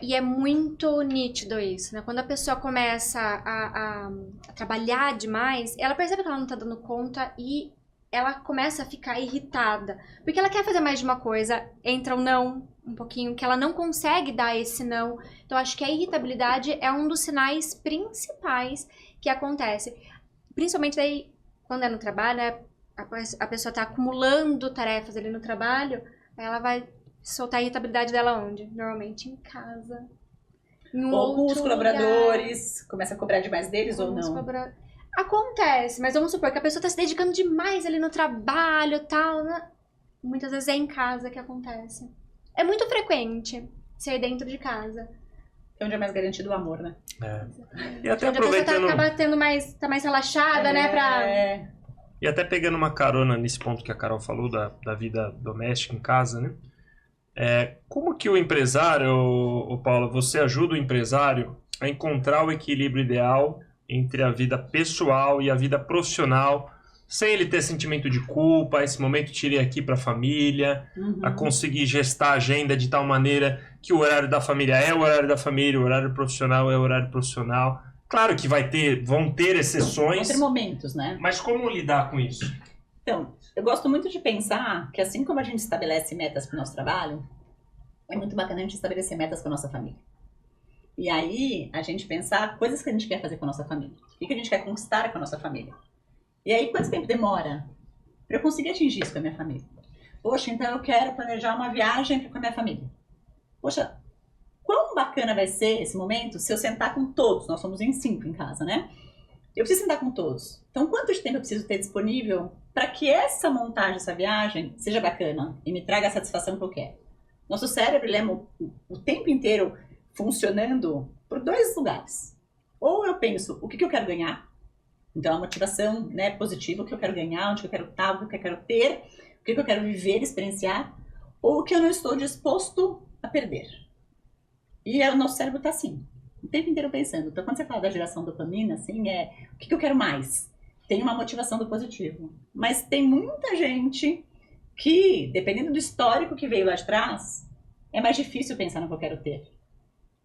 E é muito nítido isso, né? Quando a pessoa começa a trabalhar demais, ela percebe que ela não tá dando conta e ela começa a ficar irritada. Porque ela quer fazer mais de uma coisa, entra um não, um pouquinho, que ela não consegue dar esse não. Então, acho que a irritabilidade é um dos sinais principais que acontece. Principalmente daí, quando é no trabalho, né? A pessoa tá acumulando tarefas ali no trabalho, aí ela vai soltar a irritabilidade dela onde? Normalmente em casa. Ou com os colaboradores, começa a cobrar demais deles ou não? Acontece, mas vamos supor que a pessoa tá se dedicando demais ali no trabalho e tal, né? Muitas vezes é em casa que acontece. É muito frequente ser dentro de casa. É onde é mais garantido o amor, né? E até onde aproveitando... a pessoa tá mais relaxada, né? E até pegando uma carona nesse ponto que a Carol falou da vida doméstica em casa, né? Como que o empresário, Paula, você ajuda o empresário a encontrar o equilíbrio ideal entre a vida pessoal e a vida profissional, sem ele ter sentimento de culpa, esse momento tirei aqui para a família, a conseguir gestar a agenda de tal maneira que o horário da família é o horário da família, o horário profissional é o horário profissional. Claro que vão ter exceções. Vão ter momentos, né? Mas como lidar com isso? Então, eu gosto muito de pensar que assim como a gente estabelece metas para o nosso trabalho, é muito bacana a gente estabelecer metas com a nossa família. E aí, a gente pensar coisas que a gente quer fazer com a nossa família. O que a gente quer conquistar com a nossa família. E aí, quanto tempo demora para eu conseguir atingir isso com a minha família? Poxa, então eu quero planejar uma viagem com a minha família. Poxa, quão bacana vai ser esse momento se eu sentar com todos? Nós somos em 5 em casa, né? Eu preciso sentar com todos. Então, quanto de tempo eu preciso ter disponível para que essa montagem, essa viagem, seja bacana e me traga a satisfação que eu quero? Nosso cérebro, ele é o tempo inteiro funcionando por 2 lugares. Ou eu penso, o que eu quero ganhar? Então, a motivação, né, positiva, o que eu quero ganhar, onde eu quero estar, o que eu quero ter, o que eu quero viver, experienciar, ou o que eu não estou disposto a perder. E o nosso cérebro está assim, o tempo inteiro pensando. Então, quando você fala da geração dopamina, assim, o que eu quero mais? Tem uma motivação do positivo. Mas tem muita gente que, dependendo do histórico que veio lá de trás, é mais difícil pensar no que eu quero ter.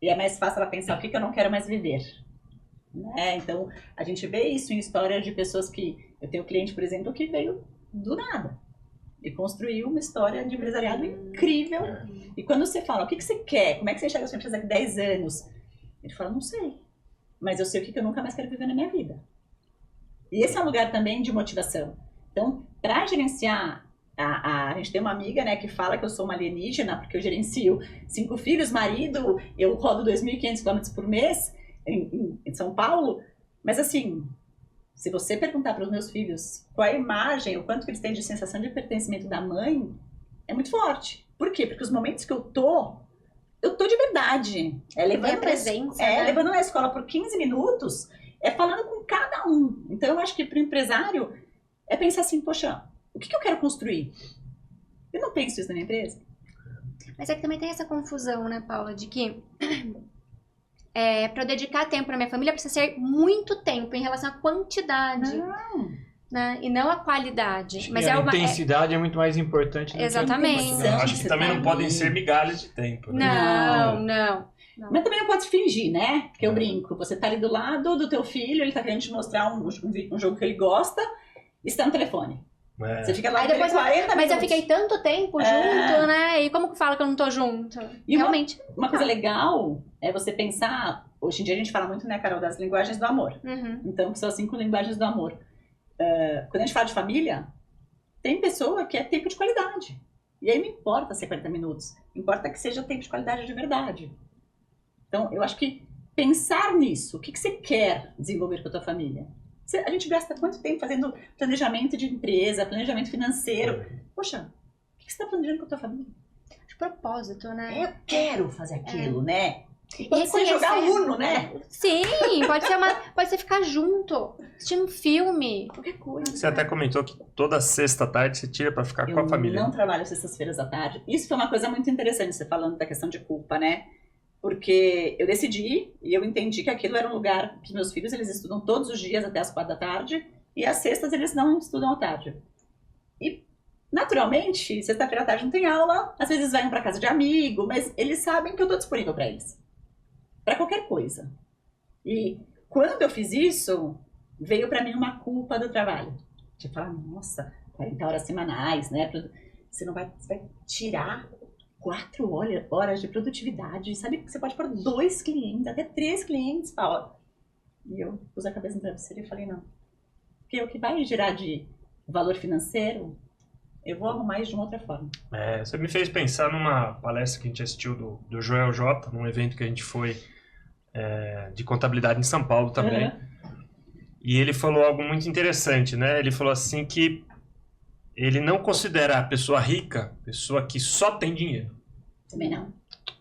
E é mais fácil ela pensar o que eu não quero mais viver. Né? Então, a gente vê isso em histórias de pessoas que... Eu tenho um cliente, por exemplo, que veio do nada. E construiu uma história de empresariado incrível. E quando você fala, o que você quer? Como é que você enxerga a sua empresa daqui 10 anos? Ele fala, não sei. Mas eu sei o que eu nunca mais quero viver na minha vida. E esse é um lugar também de motivação. Então, para gerenciar A gente tem uma amiga, né, que fala que eu sou uma alienígena, porque eu gerencio 5 filhos, marido, eu rodo 2.500 km por mês em São Paulo. Mas assim, se você perguntar para os meus filhos qual é a imagem, o quanto que eles têm de sensação de pertencimento da mãe, é muito forte. Por quê? Porque os momentos que eu tô de verdade. Levando presença, né? Levando na escola por 15 minutos, falando com cada um. Então eu acho que para o empresário é pensar assim, poxa, o que eu quero construir? Eu não penso isso na minha empresa. Mas é que também tem essa confusão, né, Paula, de que para eu dedicar tempo na minha família precisa ser muito tempo em relação à quantidade. Né? E não a qualidade. Mas a intensidade é muito mais importante do que exatamente. Eu acho que também não podem ser migalhas de tempo. Né? Não. Mas também não pode fingir, né? Porque eu brinco, você tá ali do lado do teu filho, ele tá querendo te mostrar um jogo que ele gosta, e você tá no telefone. Você fica lá aí depois, 40 minutos. Mas eu fiquei tanto tempo junto, né? E como que fala que eu não tô junto? E realmente. Uma coisa legal é você pensar, hoje em dia a gente fala muito, né, Carol, das linguagens do amor. Então, são as 5 linguagens do amor. Quando a gente fala de família, tem pessoa que é tempo de qualidade. E aí não importa ser 40 minutos, importa que seja tempo de qualidade de verdade. Então, eu acho que pensar nisso, o que você quer desenvolver com a tua família? A gente gasta quanto tempo fazendo planejamento de empresa, planejamento financeiro? Poxa, o que você está planejando com a tua família? De propósito, né? Eu quero fazer aquilo, né? E pode ser jogar Uno, né? Sim, pode ser ficar junto, assistindo um filme, qualquer coisa. Você até comentou que toda sexta à tarde você tira pra ficar com a família. Eu não trabalho sextas-feiras à tarde. Isso foi uma coisa muito interessante, você falando da questão de culpa, né? Porque eu decidi e eu entendi que aquilo era um lugar que meus filhos, eles estudam todos os dias até as 4 da tarde e às sextas eles não estudam à tarde. E, naturalmente, sexta-feira à tarde não tem aula, às vezes vão pra casa de amigo, mas eles sabem que eu tô disponível pra eles. Pra qualquer coisa. E quando eu fiz isso, veio pra mim uma culpa do trabalho. De falar, nossa, 40 horas semanais, né? Você vai tirar 4 horas de produtividade. Sabe que você pode pôr 2 clientes, até 3 clientes, Paula. E eu pus a cabeça no travesseiro e falei, não. Porque o que vai gerar de valor financeiro, eu vou arrumar isso de uma outra forma. Você me fez pensar numa palestra que a gente assistiu do Joel J, num evento que a gente foi de contabilidade em São Paulo também. E ele falou algo muito interessante, né? Ele falou assim que ele não considera a pessoa rica, pessoa que só tem dinheiro. Também não.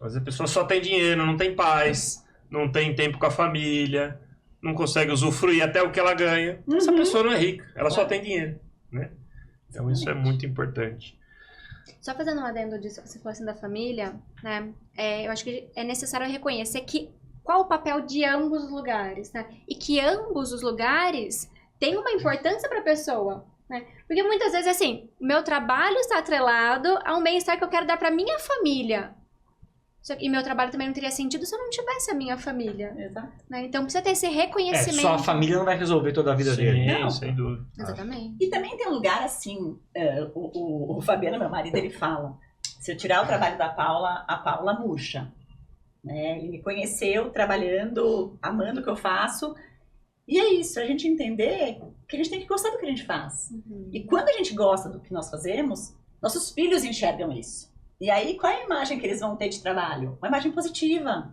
Mas a pessoa só tem dinheiro, não tem paz, não tem tempo com a família, não consegue usufruir até o que ela ganha. Essa pessoa não é rica, ela só tem dinheiro, né? Então isso é muito importante. Só fazendo um adendo disso que você falou assim da família, né? Eu acho que é necessário reconhecer qual o papel de ambos os lugares, né? E que ambos os lugares têm uma importância para a pessoa, né? Porque muitas vezes, assim, o meu trabalho está atrelado a um bem-estar que eu quero dar para minha família. E meu trabalho também não teria sentido se eu não tivesse a minha família. Exato. Né? Então precisa ter esse reconhecimento. Só a família não vai resolver toda a vida dele. Não, sem dúvida. Exatamente. E também tem um lugar assim, o Fabiano, meu marido, ele fala, se eu tirar o trabalho da Paula, a Paula murcha. Né? Ele me conheceu trabalhando, amando o que eu faço. E é isso, a gente entender que a gente tem que gostar do que a gente faz. E quando a gente gosta do que nós fazemos, nossos filhos enxergam isso. E aí, qual é a imagem que eles vão ter de trabalho? Uma imagem positiva.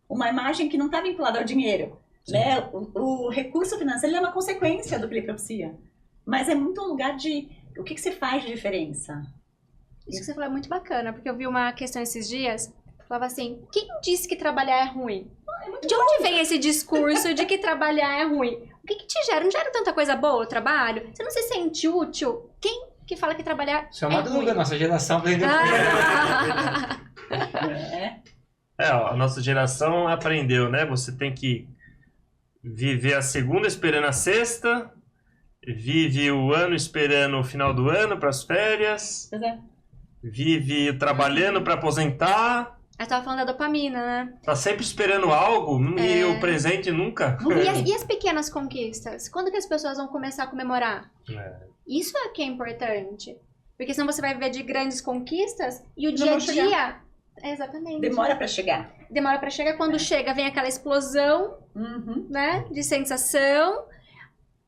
Uma imagem que não está vinculada ao dinheiro. Né? O recurso financeiro é uma consequência do que ele propicia. Mas é muito um lugar de o que você faz de diferença. Isso que você falou é muito bacana, porque eu vi uma questão esses dias, falava assim, quem disse que trabalhar é ruim? De onde vem esse discurso de que trabalhar é ruim? O que te gera? Não gera tanta coisa boa o trabalho? Você não se sente útil? Quem que fala que trabalhar Isso é uma dúvida, nossa geração aprendeu. A nossa geração aprendeu, né? Você tem que viver a segunda esperando a sexta, vive o ano esperando o final do ano para as férias, vive trabalhando para aposentar. Eu tava falando da dopamina, né? Tá sempre esperando algo e o presente nunca. E as pequenas conquistas? Quando que as pessoas vão começar a comemorar? Isso é que é importante. Porque senão você vai viver de grandes conquistas e o dia a dia... Exatamente. Demora pra chegar. Demora pra chegar. Quando chega, vem aquela explosão, né? De sensação.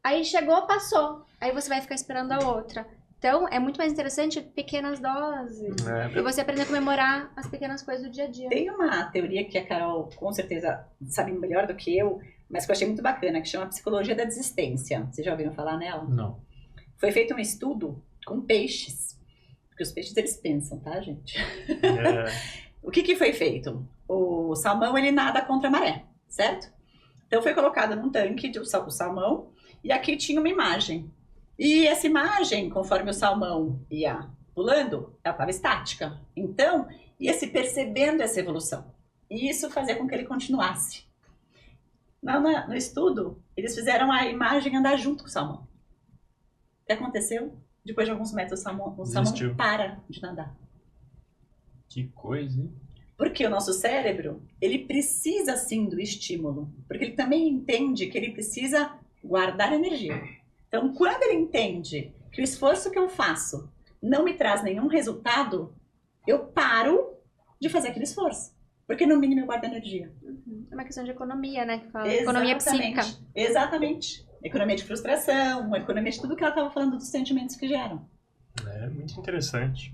Aí chegou, passou. Aí você vai ficar esperando a outra. Então, é muito mais interessante pequenas doses. E você aprender a comemorar as pequenas coisas do dia a dia. Tem uma teoria que a Carol, com certeza, sabe melhor do que eu, mas que eu achei muito bacana, que chama Psicologia da Desistência. Vocês já ouviram falar nela? Não. Foi feito um estudo com peixes. Porque os peixes, eles pensam, tá, gente? O que foi feito? O salmão, ele nada contra a maré, certo? Então, foi colocado num tanque o salmão, e aqui tinha uma imagem. E essa imagem, conforme o salmão ia pulando, ela estava estática. Então, ia se percebendo essa evolução. E isso fazia com que ele continuasse. No estudo, eles fizeram a imagem andar junto com o salmão. O que aconteceu? Depois de alguns metros, o salmão para de nadar. Que coisa, hein? Porque o nosso cérebro, ele precisa sim do estímulo. Porque ele também entende que ele precisa guardar energia. Então, quando ele entende que o esforço que eu faço não me traz nenhum resultado, eu paro de fazer aquele esforço. Porque no mínimo eu guardo energia. É uma questão de economia, né? Que fala. Economia psíquica. Exatamente. Economia de frustração, economia de tudo que ela estava falando dos sentimentos que geram. É muito interessante.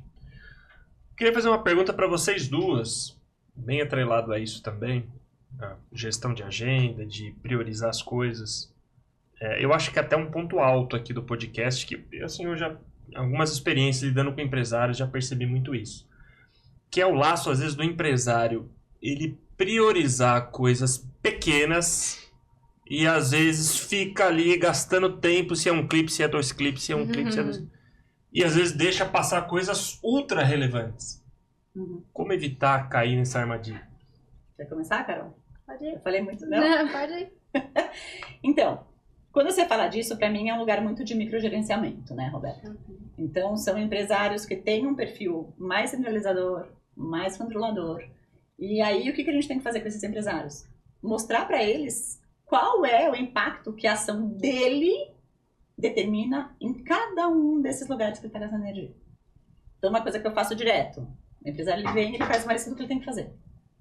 Queria fazer uma pergunta para vocês duas, bem atrelado a isso também, a gestão de agenda, de priorizar as coisas. Eu acho que até um ponto alto aqui do podcast, que assim, eu já, algumas experiências lidando com empresários, já percebi muito isso. Que é o laço, às vezes, do empresário, ele priorizar coisas pequenas e, às vezes, fica ali gastando tempo, se é um clipe, se é 2 clipes, se é um clipe, se é 2... E, às vezes, deixa passar coisas ultra relevantes. Como evitar cair nessa armadilha? Quer começar, Carol? Pode ir. Eu falei muito, não? Não, pode ir. Então, quando você fala disso, para mim é um lugar muito de microgerenciamento, né, Roberta? Então, são empresários que têm um perfil mais centralizador, mais controlador. E aí, o que a gente tem que fazer com esses empresários? Mostrar para eles qual é o impacto que a ação dele determina em cada um desses lugares que ele está gastando energia. Então, uma coisa que eu faço direto. O empresário ele vem e ele faz o mais do que ele tem que fazer.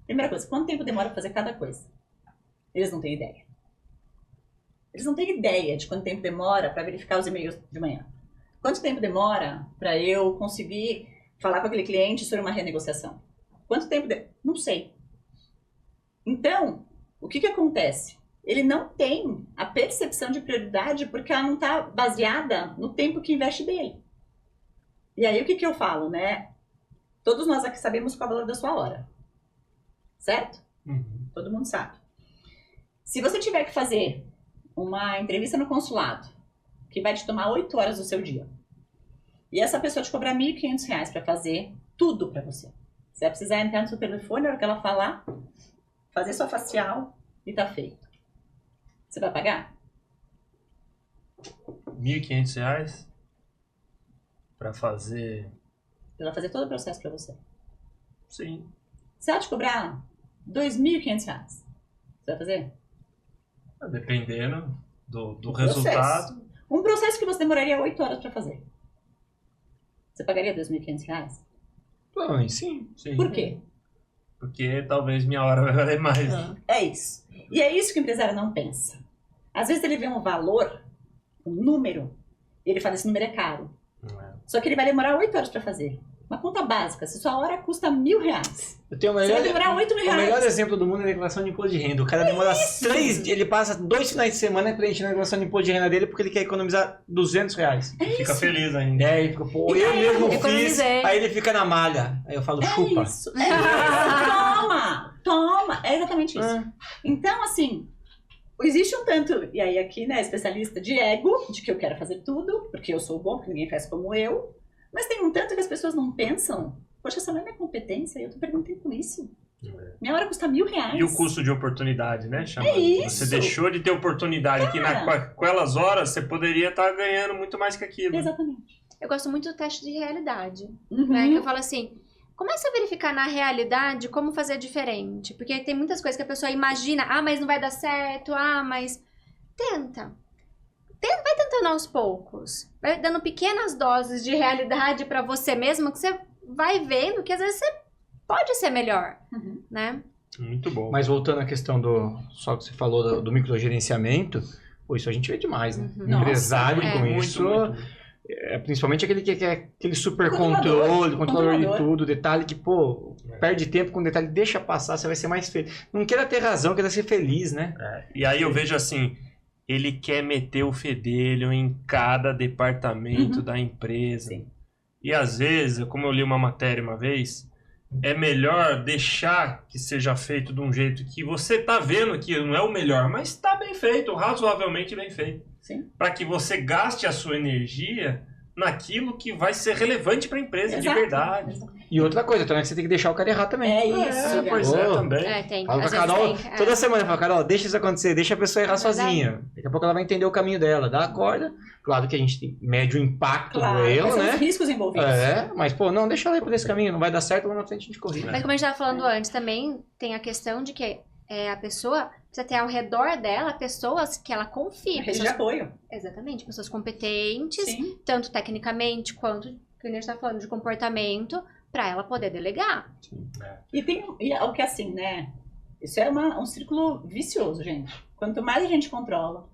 Primeira coisa, quanto tempo demora para fazer cada coisa? Eles não têm ideia. Eles não têm ideia de quanto tempo demora para verificar os e-mails de manhã. Quanto tempo demora para eu conseguir falar com aquele cliente sobre uma renegociação? Quanto tempo... Não sei. Então, o que acontece? Ele não tem a percepção de prioridade porque ela não está baseada no tempo que investe dele. E aí, o que eu falo, né? Todos nós aqui sabemos qual é o valor da sua hora. Certo? Todo mundo sabe. Se você tiver que fazer uma entrevista no consulado, que vai te tomar 8 horas do seu dia, e essa pessoa te cobrar R$1.500 para fazer tudo para você. Você vai precisar entrar no seu telefone, na hora que ela falar, fazer sua facial e tá feito. Você vai pagar? R$1.500 para fazer... Ela vai fazer todo o processo para você. Sim. Se ela te cobrar R$2.500, você vai fazer? Dependendo do resultado. Um processo que você demoraria 8 horas para fazer. Você pagaria R$2.500? Bom, sim. Por quê? Porque talvez minha hora vai valer mais. É isso. E é isso que o empresário não pensa. Às vezes ele vê um valor, um número, e ele fala, esse número é caro. Só que ele vai demorar 8 horas para fazer. Uma conta básica, se sua hora custa R$1.000, eu tenho você vai demorar 8 mil o melhor reais. exemplo do mundo é a declaração de imposto de renda. O cara demora 3 dias, ele passa 2 finais de semana preenchendo a declaração de imposto de renda dele porque ele quer economizar R$200. Fica feliz ainda. Ele fica, pô, eu mesmo fiz, economizei. aí ele fica na malha. Aí eu falo, chupa. Isso. Toma. É exatamente isso. Então, assim, existe um tanto, e aí aqui, né, especialista de ego, de que eu quero fazer tudo, porque eu sou bom, porque ninguém faz como eu. Mas tem um tanto que as pessoas não pensam, poxa, essa não é minha competência, eu tô perguntando com isso. Minha hora custa R$1.000. E o custo de oportunidade, né? É isso. Você deixou de ter oportunidade que com aquelas horas você poderia estar ganhando muito mais que aquilo. Exatamente. Eu gosto muito do teste de realidade. Né? Que eu falo assim, começa a verificar na realidade como fazer diferente. Porque tem muitas coisas que a pessoa imagina, mas não vai dar certo, mas tenta. Vai tentando aos poucos. Vai dando pequenas doses de realidade pra você mesmo, que você vai vendo que às vezes você pode ser melhor, né? Muito bom. Mas voltando à questão só que você falou do microgerenciamento, isso a gente vê demais, né? Nossa, Empresário com muito, isso. muito. Principalmente aquele que quer aquele super Controlador, controlador de tudo, detalhe que, pô, perde tempo com detalhe, deixa passar, você vai ser mais feliz. Não queira ter razão, queira ser feliz, né? E aí eu vejo assim, ele quer meter o fedelho em cada departamento da empresa. Sim. E às vezes, como eu li uma matéria uma vez, é melhor deixar que seja feito de um jeito que você tá vendo que não é o melhor, mas está bem feito, razoavelmente bem feito. Sim. Para que você gaste a sua energia naquilo que vai ser relevante para a empresa de Exato. verdade. E outra coisa, também que você tem que deixar o cara errar também. É isso, Pois é, Ô. também. Tem. Fala com a Às vezes Carol, tem, toda semana eu falo, Carol, deixa isso acontecer, deixa a pessoa errar É verdade. sozinha. Daqui a pouco ela vai entender o caminho dela, dá a corda. Claro que a gente mede o impacto Claro, do erro, quais são né? os riscos envolvidos. Mas pô, não, deixa ela ir por esse caminho, não vai dar certo, lá na frente a gente corrige. Mas como a gente estava falando antes, também tem a questão de que a pessoa precisa ter ao redor dela pessoas que ela confia. Rede de Pessoas, apoio. exatamente, pessoas competentes, Sim. tanto tecnicamente quanto, que a gente está falando, de comportamento, para ela poder delegar. E o que assim, né? Isso é um círculo vicioso, gente. Quanto mais a gente controla,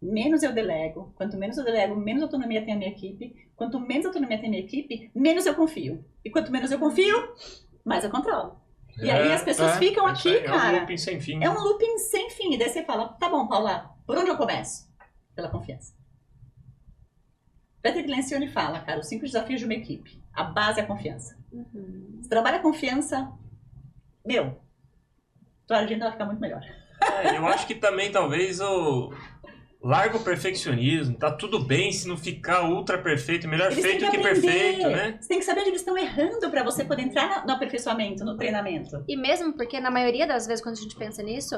menos eu delego. Quanto menos eu delego, menos autonomia tem a minha equipe. Quanto menos autonomia tem a minha equipe, menos eu confio. E quanto menos eu confio, mais eu controlo. E aí as pessoas ficam Isso aqui, aí cara. É um looping sem fim. É um looping sem fim. E daí você fala, tá bom, Paula, por onde eu começo? Pela confiança. Peter Lencioni fala, cara, os 5 desafios de uma equipe. A base é a confiança. Você trabalha a confiança, tua agenda vai ficar muito melhor. Eu acho que também talvez larga o perfeccionismo, tá tudo bem se não ficar ultra perfeito, melhor Eles feito têm que aprender. perfeito, né? Você tem que saber onde eles estão errando para você poder entrar no aperfeiçoamento, no treinamento. E mesmo porque, na maioria das vezes, quando a gente pensa nisso,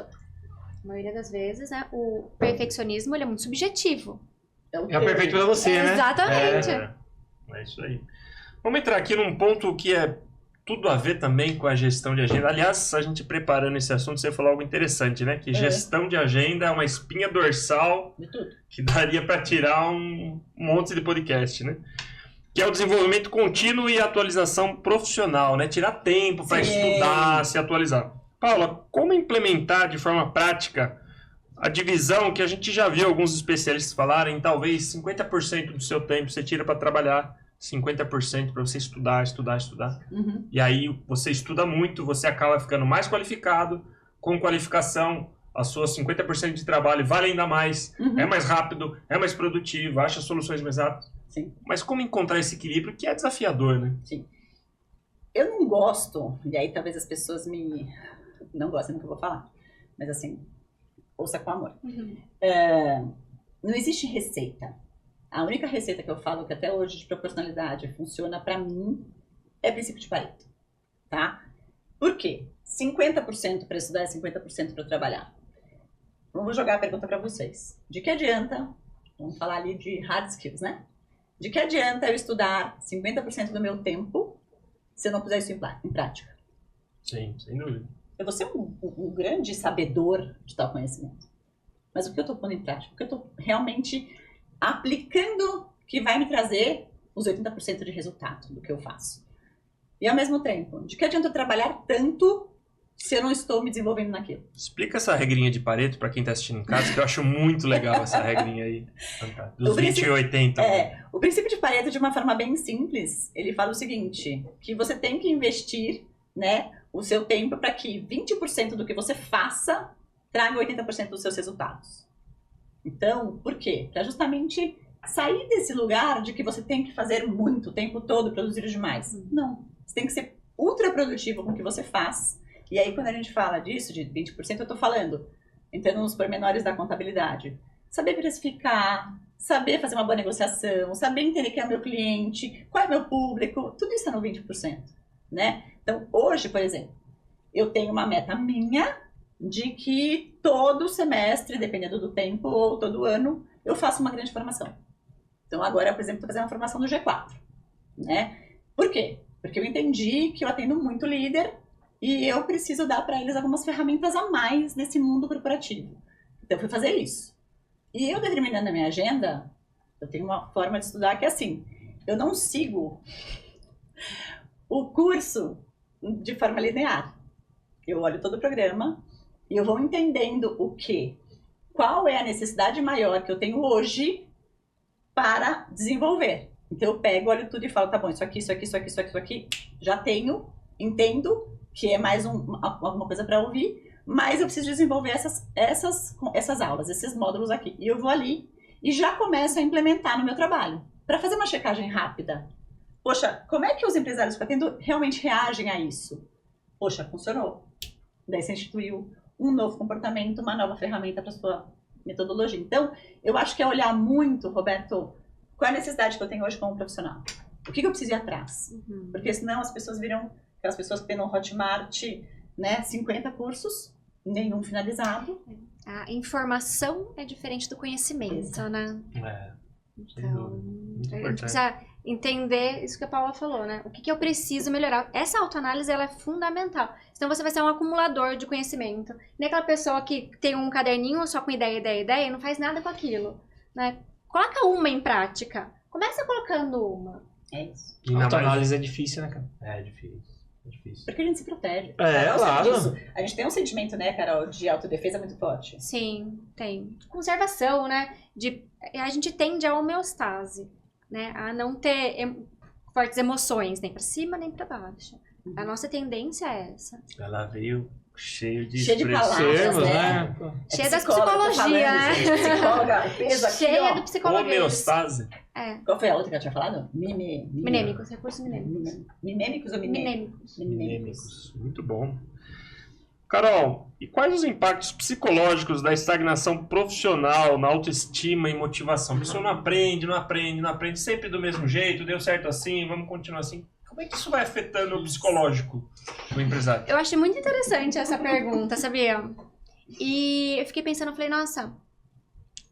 na maioria das vezes, né, o perfeccionismo ele é muito subjetivo. É o perfeito pra você, né? Exatamente. É isso aí. Vamos entrar aqui num ponto que é tudo a ver também com a gestão de agenda. Aliás, a gente preparando esse assunto, você falou algo interessante, né? Que gestão de agenda é uma espinha dorsal De tudo. que daria para tirar um monte de podcast, né? Que é o desenvolvimento contínuo e atualização profissional, né? Tirar tempo para Sim. estudar, se atualizar. Paula, como implementar de forma prática a divisão que a gente já viu alguns especialistas falarem, talvez 50% do seu tempo você tira para trabalhar, 50% para você estudar. Uhum. E aí você estuda muito, você acaba ficando mais qualificado, com qualificação, as suas 50% de trabalho vale ainda mais, Uhum. é mais rápido, é mais produtivo, acha soluções mais rápidas. Sim. Mas como encontrar esse equilíbrio que é desafiador, né? Eu não gosto, e aí talvez as pessoas não gostem do que eu vou falar, mas assim, ouça com amor. Não existe receita. A única receita que eu falo que até hoje de proporcionalidade funciona pra mim é princípio de Pareto, tá? Por quê? 50% para estudar e 50% para trabalhar. Vamos jogar a pergunta para vocês. De que adianta, vamos falar ali de hard skills, né? De que adianta eu estudar 50% do meu tempo se eu não puser isso em prática? Sim, sem dúvida. Eu vou ser um grande sabedor de tal conhecimento. Mas o que eu estou pondo em prática? O que eu estou realmente aplicando que vai me trazer os 80% de resultado do que eu faço. E ao mesmo tempo, de que adianta eu trabalhar tanto se eu não estou me desenvolvendo naquilo? Explica essa regrinha de Pareto para quem está assistindo em casa, que eu acho muito legal essa regrinha aí. Dos 20 e 80. O princípio de Pareto, de uma forma bem simples, ele fala o seguinte, que você tem que investir, né, o seu tempo para que 20% do que você faça traga 80% dos seus resultados. Então, por quê? Para justamente sair desse lugar de que você tem que fazer muito o tempo todo, produzir demais. Não. Você tem que ser ultra produtivo com o que você faz. E aí, quando a gente fala disso, de 20%, eu estou falando, entrando nos pormenores da contabilidade. Saber precificar, saber fazer uma boa negociação, saber entender quem é o meu cliente, qual é o meu público, tudo isso é no 20%, né? Então, hoje, por exemplo, eu tenho uma meta minha de que todo semestre, dependendo do tempo, ou todo ano, eu faço uma grande formação. Então, agora, por exemplo, estou fazendo uma formação no G4, né? Por quê? Porque eu entendi que eu atendo muito líder e eu preciso dar para eles algumas ferramentas a mais nesse mundo corporativo. Então, eu fui fazer isso. E eu determinando a minha agenda, eu tenho uma forma de estudar que é assim, eu não sigo o curso de forma linear. Eu olho todo o programa e eu vou entendendo qual é a necessidade maior que eu tenho hoje para desenvolver. Então eu pego, olho tudo e falo, tá bom, isso aqui, isso aqui, isso aqui, isso aqui, isso aqui, já tenho, entendo que é mais alguma coisa para ouvir, mas eu preciso desenvolver essas aulas, esses módulos aqui. E eu vou ali e já começo a implementar no meu trabalho, para fazer uma checagem rápida. Poxa, como é que os empresários que eu atendo realmente reagem a isso? Poxa, funcionou. Daí você instituiu um novo comportamento, uma nova ferramenta para sua metodologia. Então, eu acho que é olhar muito, Roberto, qual é a necessidade que eu tenho hoje como profissional? O que eu preciso ir atrás? Porque senão as pessoas viram aquelas pessoas que têm no Hotmart, né, 50 cursos, nenhum finalizado. A informação é diferente do conhecimento, né? Então, Muito a gente importante. precisa entender isso que a Paula falou, né? O que eu preciso melhorar. Essa autoanálise, ela é fundamental. Senão você vai ser um acumulador de conhecimento. Nem aquela pessoa que tem um caderninho só com ideia e não faz nada com aquilo, né? Coloca uma em prática. Começa colocando uma. É isso. E na Autoanálise é difícil, né, cara? É difícil. É difícil. Porque a gente se protege. É, Eu sei claro. disso. A gente tem um sentimento, né, Carol, de autodefesa muito forte. Sim, tem. Conservação, né? A gente tende à homeostase, né? A não ter fortes emoções, nem pra cima, nem pra baixo. A nossa tendência é essa. Ela veio cheio de Cheio de expressões. palavras, Termos, né? né? Cheia da psicóloga, tô psicologia, falando, né? gente. Psicóloga, peso aqui, Cheia ó. do psicologia. Homeostase. Qual foi a outra que eu tinha falado? Minêmicos, recursos minêmicos. Mimêmicos ou Minêmicos. Minêmicos. Muito bom. Carol, e quais os impactos psicológicos da estagnação profissional na autoestima e motivação? A pessoa não aprende, sempre do mesmo jeito, deu certo assim, vamos continuar assim. Como é que isso vai afetando o psicológico do empresário? Eu achei muito interessante essa pergunta, sabia? E eu fiquei pensando, eu falei, nossa,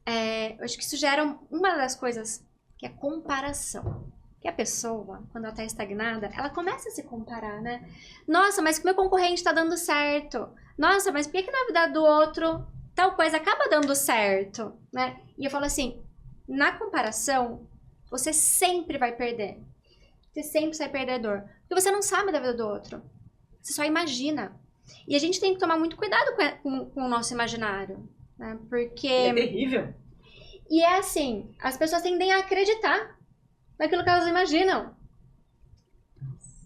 eu acho que isso gera uma das coisas, que é comparação. Que a pessoa, quando ela tá estagnada, ela começa a se comparar, né? Nossa, mas que meu concorrente tá dando certo. Nossa, mas por que na vida do outro tal coisa acaba dando certo, né? E eu falo assim, na comparação, você sempre vai perder. Você sempre sai perdedor. Porque você não sabe da vida do outro. Você só imagina. E a gente tem que tomar muito cuidado com o nosso imaginário, né? Porque... É terrível. E é assim, as pessoas tendem a acreditar naquilo que elas imaginam.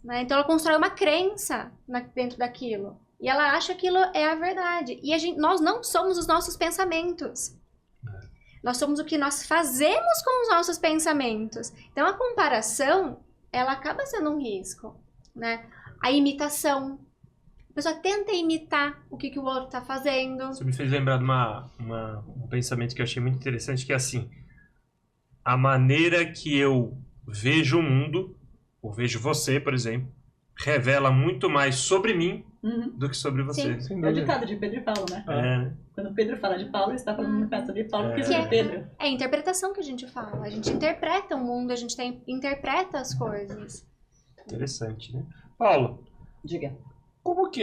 Né? Então ela constrói uma crença dentro daquilo. E ela acha que aquilo é a verdade. E nós não somos os nossos pensamentos. Nós somos o que nós fazemos com os nossos pensamentos. Então a comparação, ela acaba sendo um risco. Né? A imitação. A pessoa tenta imitar o que o outro está fazendo. Você me fez lembrar de um pensamento que eu achei muito interessante, que é assim, a maneira que eu vejo o mundo, ou vejo você, por exemplo, revela muito mais sobre mim do que sobre você. Sim. É o ditado de Pedro e Paulo, né? É, Quando Pedro fala de Paulo, ele está falando muito mais sobre Paulo que Que sobre é. Pedro. É a interpretação que a gente fala. A gente interpreta o mundo, a gente interpreta as coisas. interessante, né? Paulo, Diga. como que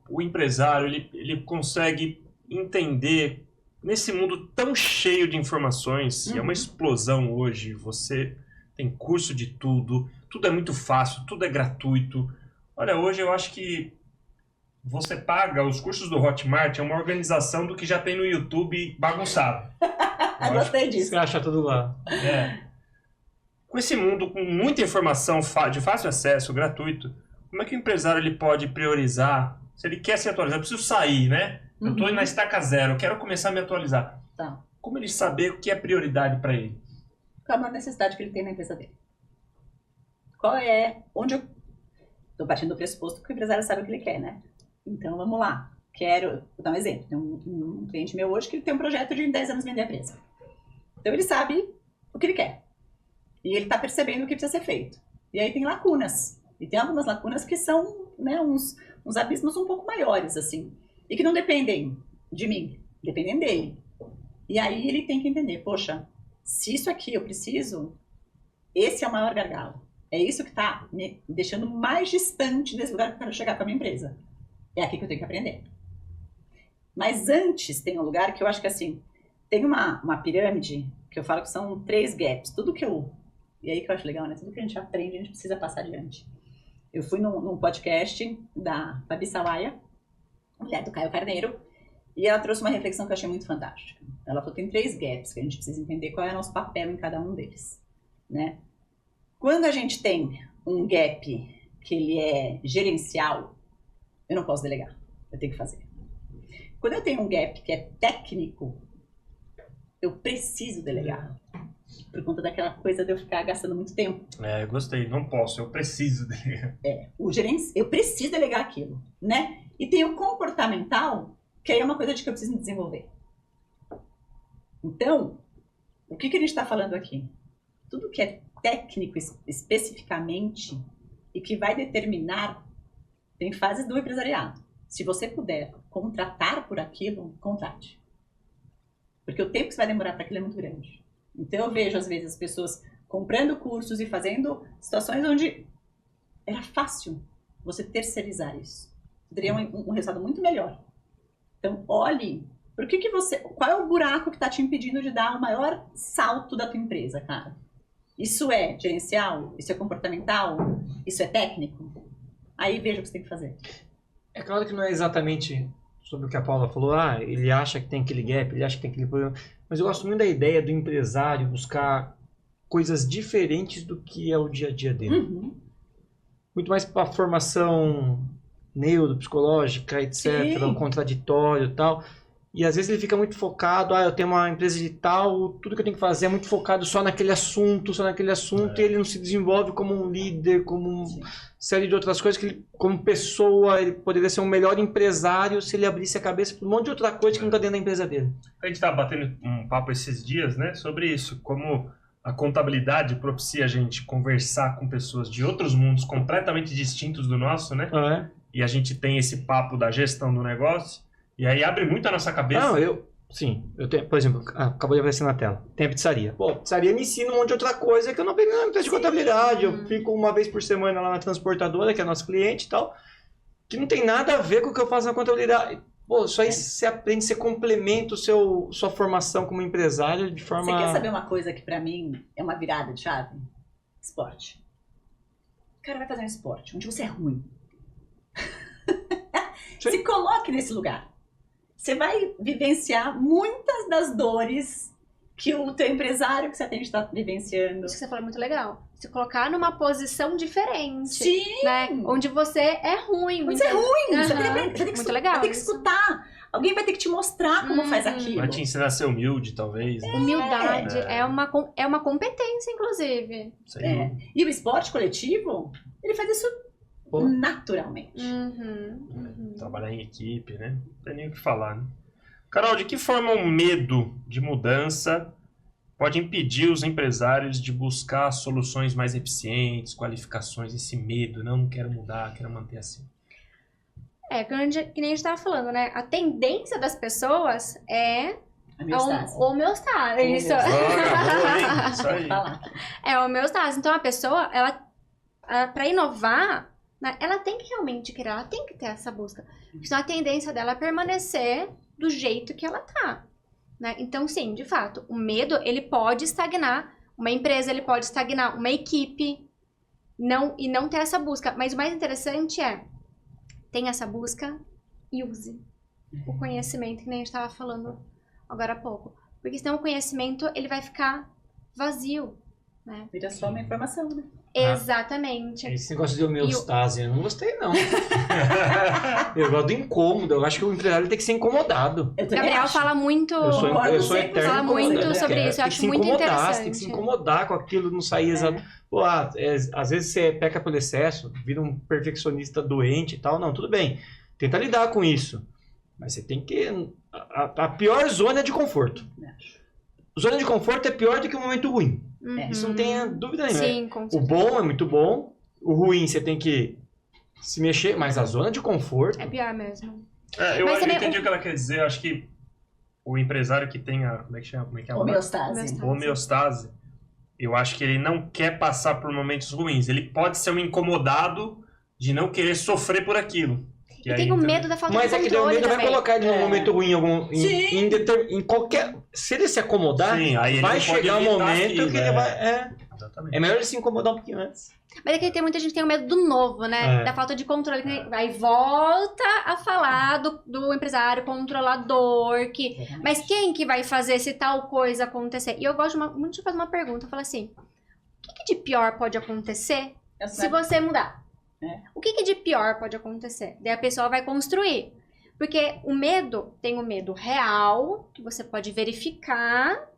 o empresário, ele consegue entender nesse mundo tão cheio de informações, e é uma explosão hoje, você tem curso de tudo é muito fácil, tudo é gratuito. Olha, hoje eu acho que você paga os cursos do Hotmart, é uma organização do que já tem no YouTube bagunçado. Gostei disso. Você acha tudo lá. É. Com esse mundo com muita informação de fácil acesso, gratuito, como é que o empresário ele pode priorizar? Se ele quer se atualizar, eu preciso sair, né? Eu estou na estaca zero, eu quero começar a me atualizar. Tá. Como ele saber o que é prioridade para ele? Qual é a maior necessidade que ele tem na empresa dele? Qual é... Onde eu... Estou partindo do pressuposto que o empresário sabe o que ele quer, né? Então, vamos lá. Vou dar um exemplo. Tem um cliente meu hoje que ele tem um projeto de 10 anos vender a empresa. Então, ele sabe o que ele quer. E ele está percebendo o que precisa ser feito. E aí tem lacunas. E tem algumas lacunas que são, né, uns abismos um pouco maiores, assim. E que não dependem de mim, dependem dele. E aí ele tem que entender, poxa, se isso aqui eu preciso, esse é o maior gargalo. É isso que está me deixando mais distante desse lugar que eu quero chegar com a minha empresa. É aqui que eu tenho que aprender. Mas antes tem um lugar que eu acho que assim, tem uma pirâmide que eu falo que são 3 gaps. E aí que eu acho legal, né? Tudo que a gente aprende, a gente precisa passar adiante. Eu fui num podcast da Fabi Sawaia, mulher do Caio Carneiro, E ela trouxe uma reflexão que eu achei muito fantástica. Ela falou que tem 3 gaps que a gente precisa entender qual é o nosso papel em cada um deles, né? Quando a gente tem um gap que ele é gerencial, eu não posso delegar, eu tenho que fazer. Quando eu tenho um gap que é técnico, eu preciso delegar. Por conta daquela coisa de eu ficar gastando muito tempo. Eu gostei. Não posso, eu preciso dele. Eu preciso delegar aquilo, né? E tem o comportamental, que aí é uma coisa de que eu preciso me desenvolver. Então, o que a gente está falando aqui? Tudo que é técnico especificamente e que vai determinar, tem fases do empresariado. Se você puder contratar por aquilo, contrate. Porque o tempo que você vai demorar para aquilo é muito grande. Então eu vejo às vezes as pessoas comprando cursos e fazendo situações onde era fácil você terceirizar isso. Teria um resultado muito melhor. Então olhe, qual é o buraco que está te impedindo de dar o maior salto da tua empresa, cara? Isso é gerencial? Isso é comportamental? Isso é técnico? Aí veja o que você tem que fazer. É claro que não é exatamente sobre o que a Paula falou, ele acha que tem aquele gap, ele acha que tem aquele problema, mas eu gosto muito da ideia do empresário buscar coisas diferentes do que é o dia a dia dele. Uhum. Muito mais para a formação neuropsicológica, etc., Sim. o contraditório e tal. E às vezes ele fica muito focado, eu tenho uma empresa de tal, tudo que eu tenho que fazer é muito focado só naquele assunto, e ele não se desenvolve como um líder, como uma série de outras coisas, que ele, como pessoa, ele poderia ser um melhor empresário se ele abrisse a cabeça para um monte de outra coisa que não está dentro da empresa dele. A gente estava batendo um papo esses dias, né, sobre isso, como a contabilidade propicia a gente conversar com pessoas de outros mundos completamente distintos do nosso, né? E a gente tem esse papo da gestão do negócio. E aí abre muito a nossa cabeça. Não, eu tenho, por exemplo, acabou de aparecer na tela, tem a pizzaria. Pô, a pizzaria me ensina um monte de outra coisa que eu não peguei na empresa de contabilidade. Eu fico uma vez por semana lá na transportadora, que é nosso cliente e tal, que não tem nada a ver com o que eu faço na contabilidade. Pô, isso aí você aprende, você complementa sua formação como empresário de forma... Você quer saber uma coisa que pra mim é uma virada de chave? Esporte. O cara vai fazer um esporte onde você é ruim. Se coloque nesse lugar. Você vai vivenciar muitas das dores que o teu empresário que você atende está vivenciando. Isso que você falou é muito legal. Se colocar numa posição diferente. Sim! Né? Onde você é ruim. Você é ruim! Uhum. Você tem que Muito legal. Vai ter que escutar. Alguém vai ter que te mostrar como faz aquilo. Vai te ensinar a ser humilde, talvez. Né? Humildade é uma competência, inclusive. E o esporte coletivo, ele faz isso naturalmente. Trabalhar em equipe, né? Não tem nem o que falar, né? Carol, de que forma o medo de mudança pode impedir os empresários de buscar soluções mais eficientes, qualificações, esse medo, não quero mudar, quero manter assim? Que nem a gente estava falando, né? A tendência das pessoas é Homeostase. Homeostase. Isso. Isso aí. É homeostase. Então a pessoa, ela para inovar, né, ela tem que realmente querer, ela tem que ter essa busca. Senão a tendência dela é permanecer do jeito que ela tá. Né? Então, sim, de fato, o medo, ele pode estagnar uma empresa, ele pode estagnar uma equipe e não ter essa busca. Mas o mais interessante é, tenha essa busca e use o conhecimento que nem a gente estava falando agora há pouco. Porque senão o conhecimento, ele vai ficar vazio. Né? Vira só uma informação, né? Exatamente. Esse negócio de homeostase, eu não gostei, não. Eu gosto do incômodo. Eu acho que o empresário tem que ser incomodado. Gabriel fala muito. Eu sou eterno. Fala muito sobre isso. Eu acho muito interessante. Você tem que se incomodar com aquilo, não sair exato. Pô, às vezes você peca pelo excesso, vira um perfeccionista doente e tal. Não, tudo bem. Tenta lidar com isso. Mas você tem que... A pior zona é de conforto. Zona de conforto é pior do que o momento ruim. Isso não tem dúvida nenhuma. Sim, com certeza. O bom é muito bom. O ruim você tem que se mexer. Mas a zona de conforto... É pior mesmo. Eu entendi o que ela quer dizer. Eu acho que o empresário que tem a... Como é que chama? Homeostase. Homeostase. Eu acho que ele não quer passar por momentos ruins. Ele pode ser um incomodado de não querer sofrer por aquilo. E tem o medo da falta de controle. Mas é que daí o medo vai colocar ele num momento ruim em qualquer... Se ele se acomodar, sim, aí vai ele chegar um momento aquilo, que ele vai... Exatamente. É melhor ele se incomodar um pouquinho antes. Mas é que tem muita gente que tem o medo do novo, né? É. Da falta de controle. Aí volta a falar do empresário controlador. Mas quem que vai fazer se tal coisa acontecer? E eu gosto muito de fazer uma pergunta. Eu falo assim, o que de pior pode acontecer se você mudar? O que de pior pode acontecer? Daí a pessoa vai construir. Porque o medo, tem o medo real, que você pode verificar,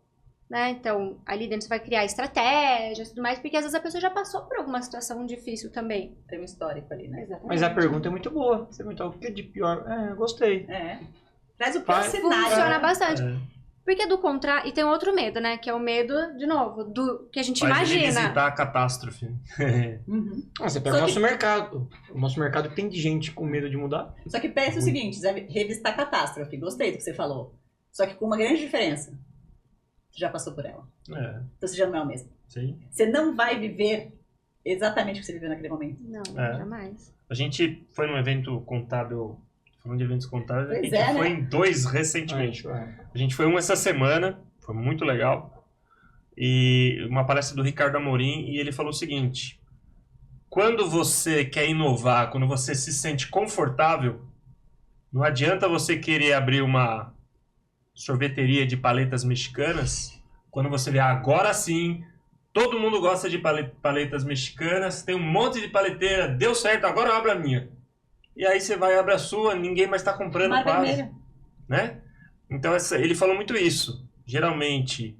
né? Então, ali dentro você vai criar estratégias e tudo mais, porque às vezes a pessoa já passou por alguma situação difícil também. Tem um histórico ali, né? Exatamente. Mas a pergunta é muito boa. Você perguntar o que de pior. Eu gostei. Traz o pior Vai. cenário. Funciona bastante. É. Porque do contrário, e tem outro medo, né? Que é o medo, de novo, do que a gente Faz ele imagina. visitar a catástrofe. Uhum. Você pega Só o que- nosso mercado. O nosso mercado tem de gente com medo de mudar. Só que pensa o seguinte, Zé, revistar a catástrofe. Gostei do que você falou. Só que com uma grande diferença. Você já passou por ela. É, Então você já não é o mesmo. sim. Você não vai viver exatamente o que você viveu naquele momento. Não, É. jamais. A gente foi num evento contábil, falando de eventos contábeis, a Pois gente é, né? foi em 2 recentemente. É. A gente foi um essa semana, foi muito legal. E uma palestra do Ricardo Amorim, e ele falou o seguinte: quando você quer inovar, quando você se sente confortável, não adianta você querer abrir uma sorveteria de paletas mexicanas, quando você vê, agora sim, todo mundo gosta de paletas mexicanas, tem um monte de paleteira, deu certo, agora eu abro a minha. E aí você vai, abre a sua, ninguém mais está comprando Mar quase, Vermelho. né? Então ele falou muito isso. Geralmente,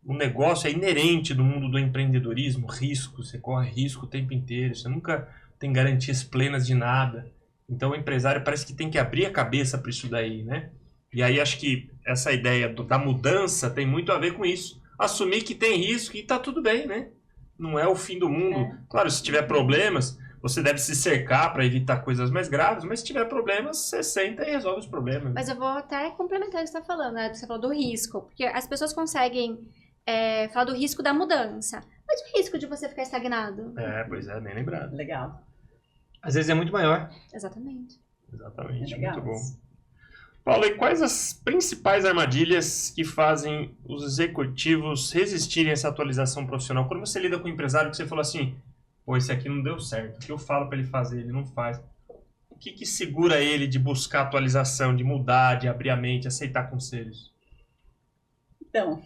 o negócio é inerente do mundo do empreendedorismo, risco, você corre risco o tempo inteiro, você nunca tem garantias plenas de nada. Então o empresário parece que tem que abrir a cabeça para isso daí, né? E aí acho que essa ideia da mudança tem muito a ver com isso. Assumir que tem risco e tá tudo bem, né? Não é o fim do mundo. Claro, se tiver problemas, você deve se cercar para evitar coisas mais graves, mas se tiver problemas, você senta e resolve os problemas. Mas eu vou até complementar o que você está falando, né? Você falou do risco. Porque as pessoas conseguem falar do risco da mudança. Mas o risco de você ficar estagnado? Pois é, bem lembrado. Legal. Às vezes é muito maior. Exatamente. Exatamente, Legal. muito bom. Paulo, e quais as principais armadilhas que fazem os executivos resistirem a essa atualização profissional? Quando você lida com um empresário que você falou assim, pô, esse aqui não deu certo, o que eu falo para ele fazer, ele não faz. O que segura ele de buscar atualização, de mudar, de abrir a mente, aceitar conselhos? Então,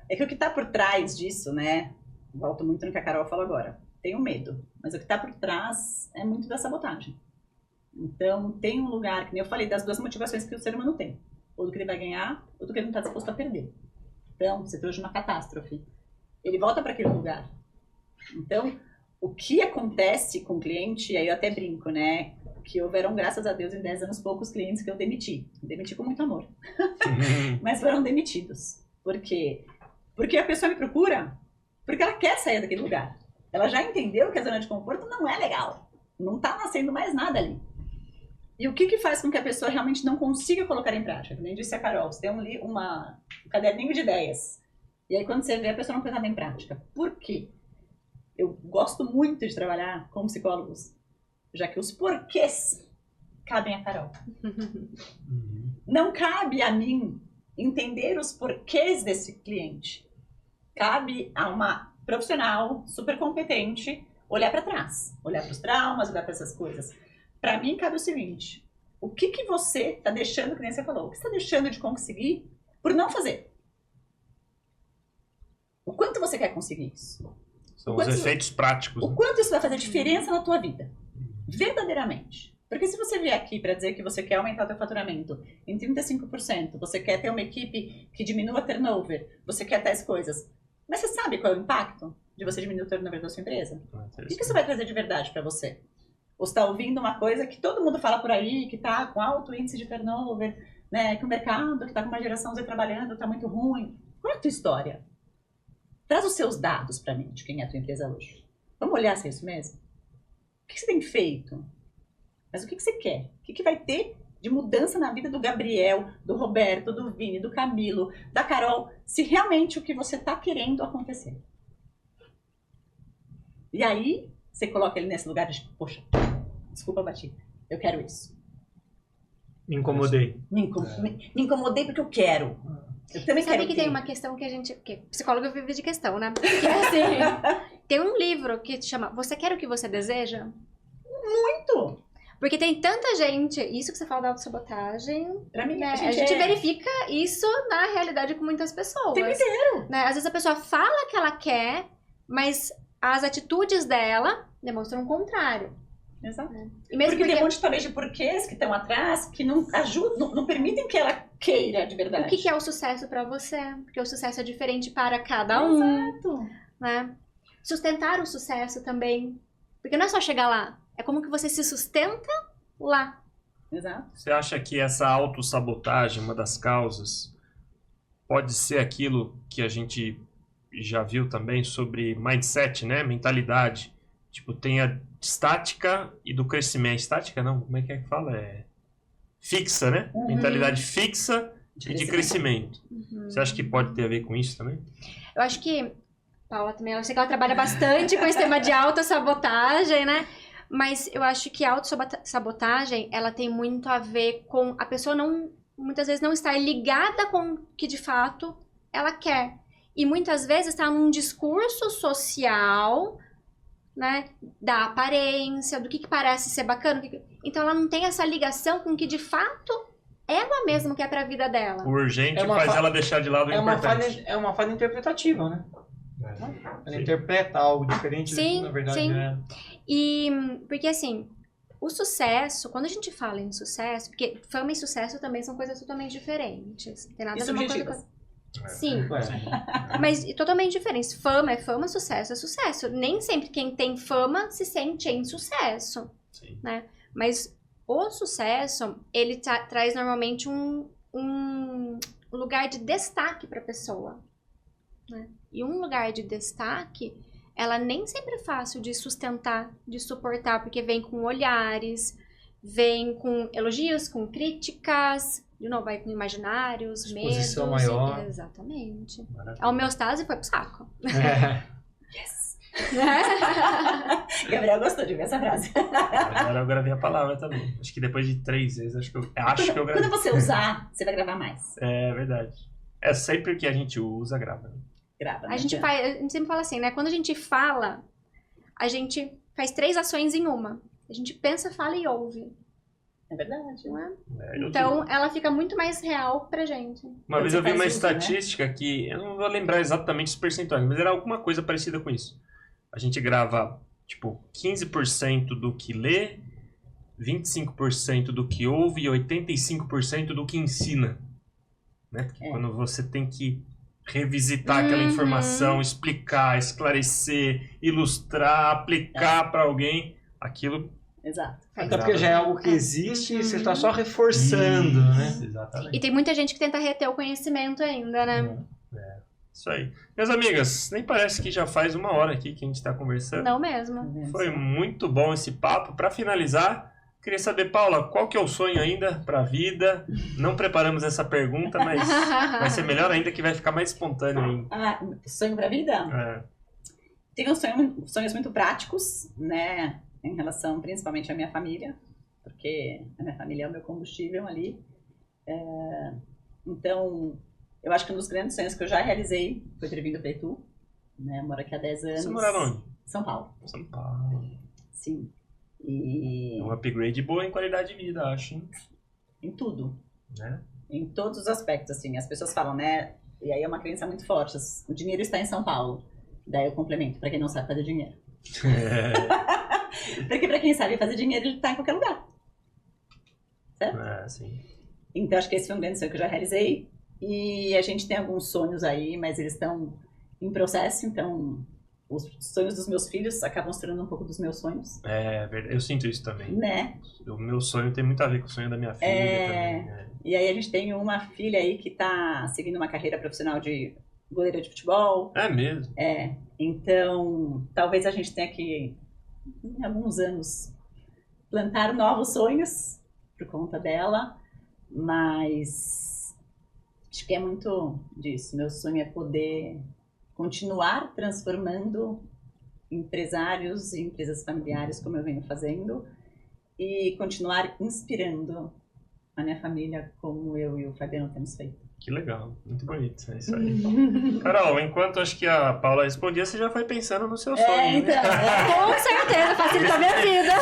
é que o que está por trás disso, né? Volto muito no que a Carol falou agora. Tenho medo, mas o que está por trás é muito da sabotagem. Então, tem um lugar, que nem eu falei, das duas motivações que o ser humano tem. Ou do que ele vai ganhar, ou do que ele não está disposto a perder. Então, você trouxe uma catástrofe. Ele volta para aquele lugar. Então, o que acontece com o cliente, aí eu até brinco, né? Que houveram, graças a Deus, em 10 anos, poucos clientes que eu demiti. Demiti com muito amor. Mas foram demitidos. Por quê? Porque a pessoa me procura porque ela quer sair daquele lugar. Ela já entendeu que a zona de conforto não é legal. Não está nascendo mais nada ali. E o que faz com que a pessoa realmente não consiga colocar em prática? Como disse a Carol, você tem um caderninho de ideias. E aí quando você vê, a pessoa não põe nada em prática. Por quê? Eu gosto muito de trabalhar com psicólogos, já que os porquês cabem a Carol. Não cabe a mim entender os porquês desse cliente. Cabe a uma profissional super competente olhar para trás, olhar para os traumas, olhar para essas coisas. Para mim, cabe o seguinte: o que você está deixando, que nem você falou, o que você está deixando de conseguir por não fazer? O quanto você quer conseguir isso? São os efeitos práticos. O quanto isso vai fazer diferença na tua vida? Verdadeiramente. Porque se você vier aqui para dizer que você quer aumentar o teu faturamento em 35%, você quer ter uma equipe que diminua turnover, você quer tais coisas, mas você sabe qual é o impacto de você diminuir o turnover da sua empresa? O que isso vai trazer de verdade para você? Ou você está ouvindo uma coisa que todo mundo fala por aí, que está com alto índice de turnover, né, que o mercado, que está com uma geração Z trabalhando, está muito ruim. Qual é a tua história? Traz os seus dados para mim, de quem é a tua empresa hoje. Vamos olhar se é isso mesmo? O que você tem feito? Mas o que você quer? O que vai ter de mudança na vida do Gabriel, do Roberto, do Vini, do Camilo, da Carol, se realmente o que você está querendo acontecer? E aí, você coloca ele nesse lugar de, poxa, desculpa, Bati, eu quero isso. Me incomodei. Me incomodei porque eu quero. Eu também Sabe quero que ter. tem uma questão que a gente... Porque psicólogo vive de questão, né? Que é assim, tem um livro que chama Você Quer o que Você Deseja? Muito. Porque tem tanta gente... Isso que você fala da autossabotagem... Pra mim, Né? a A gente, gente é... verifica isso na realidade com muitas pessoas. O tempo inteiro. Né? Às vezes a pessoa fala que ela quer, mas as atitudes dela demonstram o contrário. Exato. E mesmo Porque tem um porque... monte talvez de porquês que estão atrás que não ajudam, não permitem que ela queira de verdade. O que é o sucesso pra você? Porque o sucesso é diferente para cada um. Exato. Né? Sustentar o sucesso também. Porque não é só chegar lá. É como que você se sustenta lá. Exato. Você acha que essa autossabotagem, uma das causas, pode ser aquilo que a gente já viu também sobre mindset, né? Mentalidade. Tipo, tem a estática e do crescimento. Estática não, como é que fala? É fixa, né? Uhum. Mentalidade fixa e de crescimento. Você acha que pode ter a ver com isso também? Eu acho que Paula também, eu sei que ela trabalha bastante com esse tema de autossabotagem, né? Mas eu acho que a autossabotagem, ela tem muito a ver com a pessoa muitas vezes não estar ligada com o que de fato ela quer. E muitas vezes está num discurso social, né, da aparência, do que parece ser bacana. Então ela não tem essa ligação com o que de fato ela mesma quer para a vida dela. O urgente É uma faz fa- ela deixar de lado o importante. É uma falha interpretativa, né? Ela Sim. interpreta algo diferente do que Sim, na verdade sim. é. E porque assim, o sucesso, quando a gente fala em sucesso, porque fama e sucesso também são coisas totalmente diferentes. Não tem nada E a ver uma coisa subjetivas. com... Sim, Ué, mas totalmente diferentes. Fama é fama, sucesso é sucesso. Nem sempre quem tem fama se sente em sucesso, Sim. né? Mas o sucesso, ele traz normalmente um lugar de destaque para a pessoa, né? E um lugar de destaque, ela nem sempre é fácil de sustentar, de suportar, porque vem com olhares, vem com elogios, com críticas, de novo, vai com imaginários, medos. Exposição maior. Exatamente. Maravilha. A homeostase foi pro saco. é. Yes. Gabriel gostou de ver essa frase. Agora eu gravei a palavra também. Acho que depois de 3 vezes, acho que eu gravei. Quando você usar, você vai gravar mais. É verdade. É sempre que a gente usa, grava. Né? Grava. A gente sempre fala assim, né? Quando a gente fala, a gente faz 3 ações em uma. A gente pensa, fala e ouve. É verdade. Não é? Eu Então, ela fica muito mais real pra gente. Uma vez eu vi Você uma faz uso, né? estatística que, eu não vou lembrar exatamente os percentuais, mas era alguma coisa parecida com isso. A gente grava, tipo, 15% do que lê, 25% do que ouve e 85% do que ensina. Né? Porque É. quando você tem que revisitar aquela informação, explicar, esclarecer, ilustrar, aplicar para alguém, aquilo... Exato. Até porque já é algo que existe e você está só reforçando, Isso, né? exatamente. E tem muita gente que tenta reter o conhecimento ainda, né? Isso aí. Minhas amigas, nem parece que já faz 1 hora aqui que a gente está conversando. Não mesmo. Foi muito bom esse papo. Para finalizar, queria saber, Paula, qual que é o sonho ainda para a vida? Não preparamos essa pergunta, mas vai ser melhor ainda que vai ficar mais espontâneo ainda. Ah, sonho pra vida? É. Tenho sonhos muito práticos, né? Em relação principalmente à minha família, porque a minha família é o meu combustível ali. Então, eu acho que um dos grandes sonhos que eu já realizei foi ter vindo para Itu, né? Eu moro aqui há 10 anos. Você mora onde? São Paulo, São Paulo. sim. E É um upgrade bom em qualidade de vida, acho, hein? em tudo, Né? em todos os aspectos, assim. As pessoas falam, né? E aí é uma crença muito forte, o dinheiro está em São Paulo. Daí eu complemento, para quem não sabe fazer dinheiro. Porque para quem sabe fazer dinheiro, ele está em qualquer lugar. Sim. Então, acho que esse foi um grande sonho que eu já realizei. E a gente tem alguns sonhos aí, mas eles estão em processo. Então, os sonhos dos meus filhos acabam se tornando um pouco dos meus sonhos, É verdade. Eu sinto isso também. né? O meu sonho tem muito a ver com o sonho da minha filha também. Né? E aí a gente tem uma filha aí que tá seguindo uma carreira profissional de goleira de futebol. É mesmo. Então, talvez a gente tenha que, em alguns anos, plantar novos sonhos por conta dela. Mas acho que é muito disso. Meu sonho é poder continuar transformando empresários e empresas familiares como eu venho fazendo e continuar inspirando a minha família como eu e o Fabiano temos feito. Que legal, muito bonito, é isso aí. Carol, enquanto acho que a Paula respondia, você já foi pensando no seu sonho, Então, né? Com certeza, facilita a minha vida.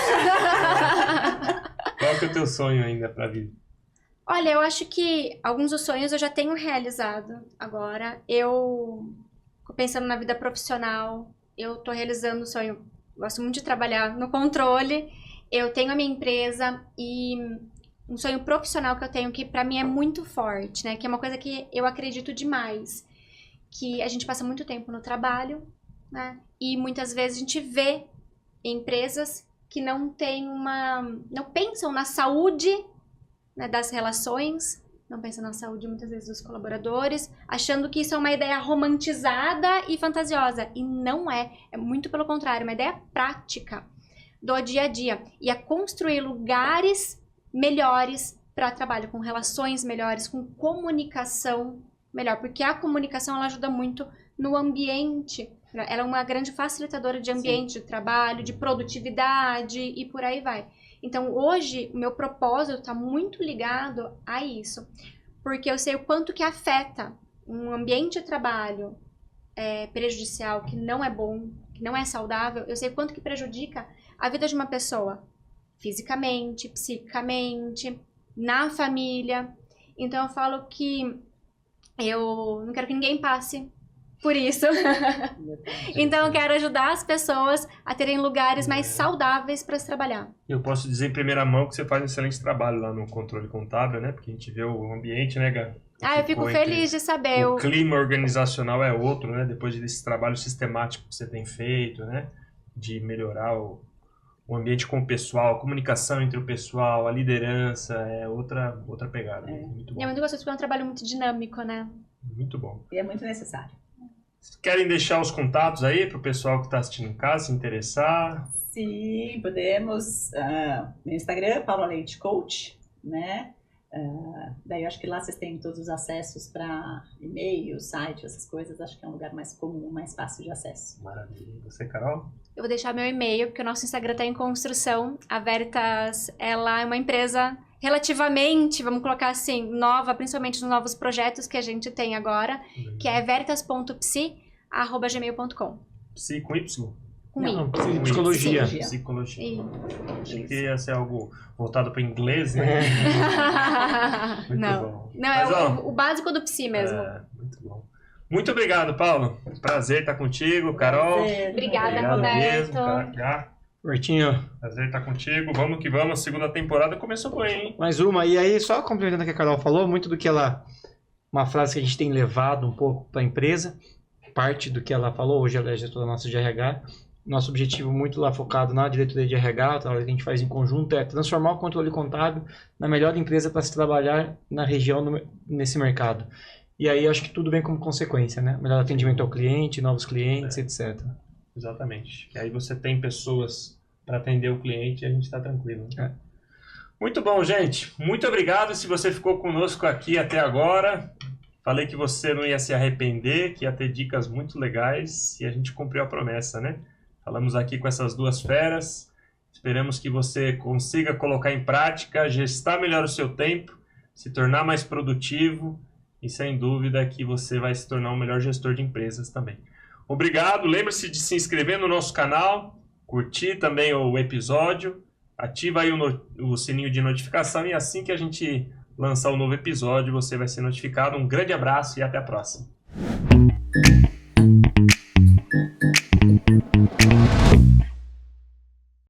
Qual que é o teu sonho ainda pra vida? Olha, eu acho que alguns dos sonhos eu já tenho realizado agora. Eu, pensando na vida profissional, eu tô realizando o sonho. Gosto muito de trabalhar no controle. Eu tenho a minha empresa e um sonho profissional que eu tenho que pra mim é muito forte, né? Que é uma coisa que eu acredito demais. Que a gente passa muito tempo no trabalho, né? E muitas vezes a gente vê empresas que não pensam na saúde, né, das relações, não pensam na saúde muitas vezes dos colaboradores, achando que isso é uma ideia romantizada e fantasiosa. E não é. É muito pelo contrário, uma ideia prática do dia a dia. E é construir lugares melhores para trabalho, com relações melhores, com comunicação melhor. Porque a comunicação ela ajuda muito no ambiente. Ela é uma grande facilitadora de ambiente, de trabalho, de produtividade e por aí vai. Então, hoje, o meu propósito está muito ligado a isso. Porque eu sei o quanto que afeta um ambiente de trabalho prejudicial, que não é bom, que não é saudável. Eu sei o quanto que prejudica a vida de uma pessoa. Fisicamente, psiquicamente, na família. Então, eu falo que eu não quero que ninguém passe por isso. Então eu quero ajudar as pessoas a terem lugares mais saudáveis para se trabalhar. Eu posso dizer em primeira mão que você faz um excelente trabalho lá no controle contábil, né? Porque a gente vê o ambiente, né, Gabi? Eu fico feliz de saber. O clima organizacional é outro, né? Depois desse trabalho sistemático que você tem feito, né? De melhorar o ambiente com o pessoal, a comunicação entre o pessoal, a liderança, é outra pegada. Muito bom. E é muito gostoso porque é um trabalho muito dinâmico, né? Muito bom. E é muito necessário. Querem deixar os contatos aí para o pessoal que está assistindo em casa, se interessar? Sim, podemos. No Instagram, Paula Leite Coach, né? Daí eu acho que lá vocês têm todos os acessos para e-mail, site, essas coisas. Acho que é um lugar mais comum, mais fácil de acesso. Maravilha. E você, Carol? Eu vou deixar meu e-mail, porque o nosso Instagram está em construção. A Veritas, ela é uma empresa relativamente, vamos colocar assim, nova, principalmente nos novos projetos que a gente tem agora, que é veritas.psi@gmail.com. Psi com Y? Com I. Não, psicologia. Psicologia. Achei Isso. que ia ser algo voltado para inglês, né? Muito Não. bom. Não, Mas, é o básico do Psi mesmo. Muito bom. Muito obrigado, Paulo. Prazer estar contigo, Carol. Prazer. Obrigada, Obrigado mesmo, Roberto. Hortinho, Prazer estar contigo. Vamos que vamos. A segunda temporada começou bem, hein? mais uma. E aí, só complementando o que a Carol falou, muito do que ela... Uma frase que a gente tem levado um pouco para a empresa, parte do que ela falou, hoje ela é gestora nossa de RH. Nosso objetivo muito lá focado na diretoria de RH, o trabalho que a gente faz em conjunto é transformar o controle contábil na melhor empresa para se trabalhar na região, nesse mercado. E aí acho que tudo vem como consequência, né? Melhor atendimento ao cliente, novos clientes, etc. Exatamente. E aí você tem pessoas para atender o cliente e a gente está tranquilo. É. Muito bom, gente. Muito obrigado se você ficou conosco aqui até agora. Falei que você não ia se arrepender, que ia ter dicas muito legais e a gente cumpriu a promessa, né? Falamos aqui com essas duas feras. Esperamos que você consiga colocar em prática, gestar melhor o seu tempo, se tornar mais produtivo e sem dúvida que você vai se tornar um melhor gestor de empresas também. Obrigado. Lembre-se de se inscrever no nosso canal, curtir também o episódio, ativa aí o sininho de notificação e assim que a gente lançar um novo episódio, você vai ser notificado. Um grande abraço e até a próxima.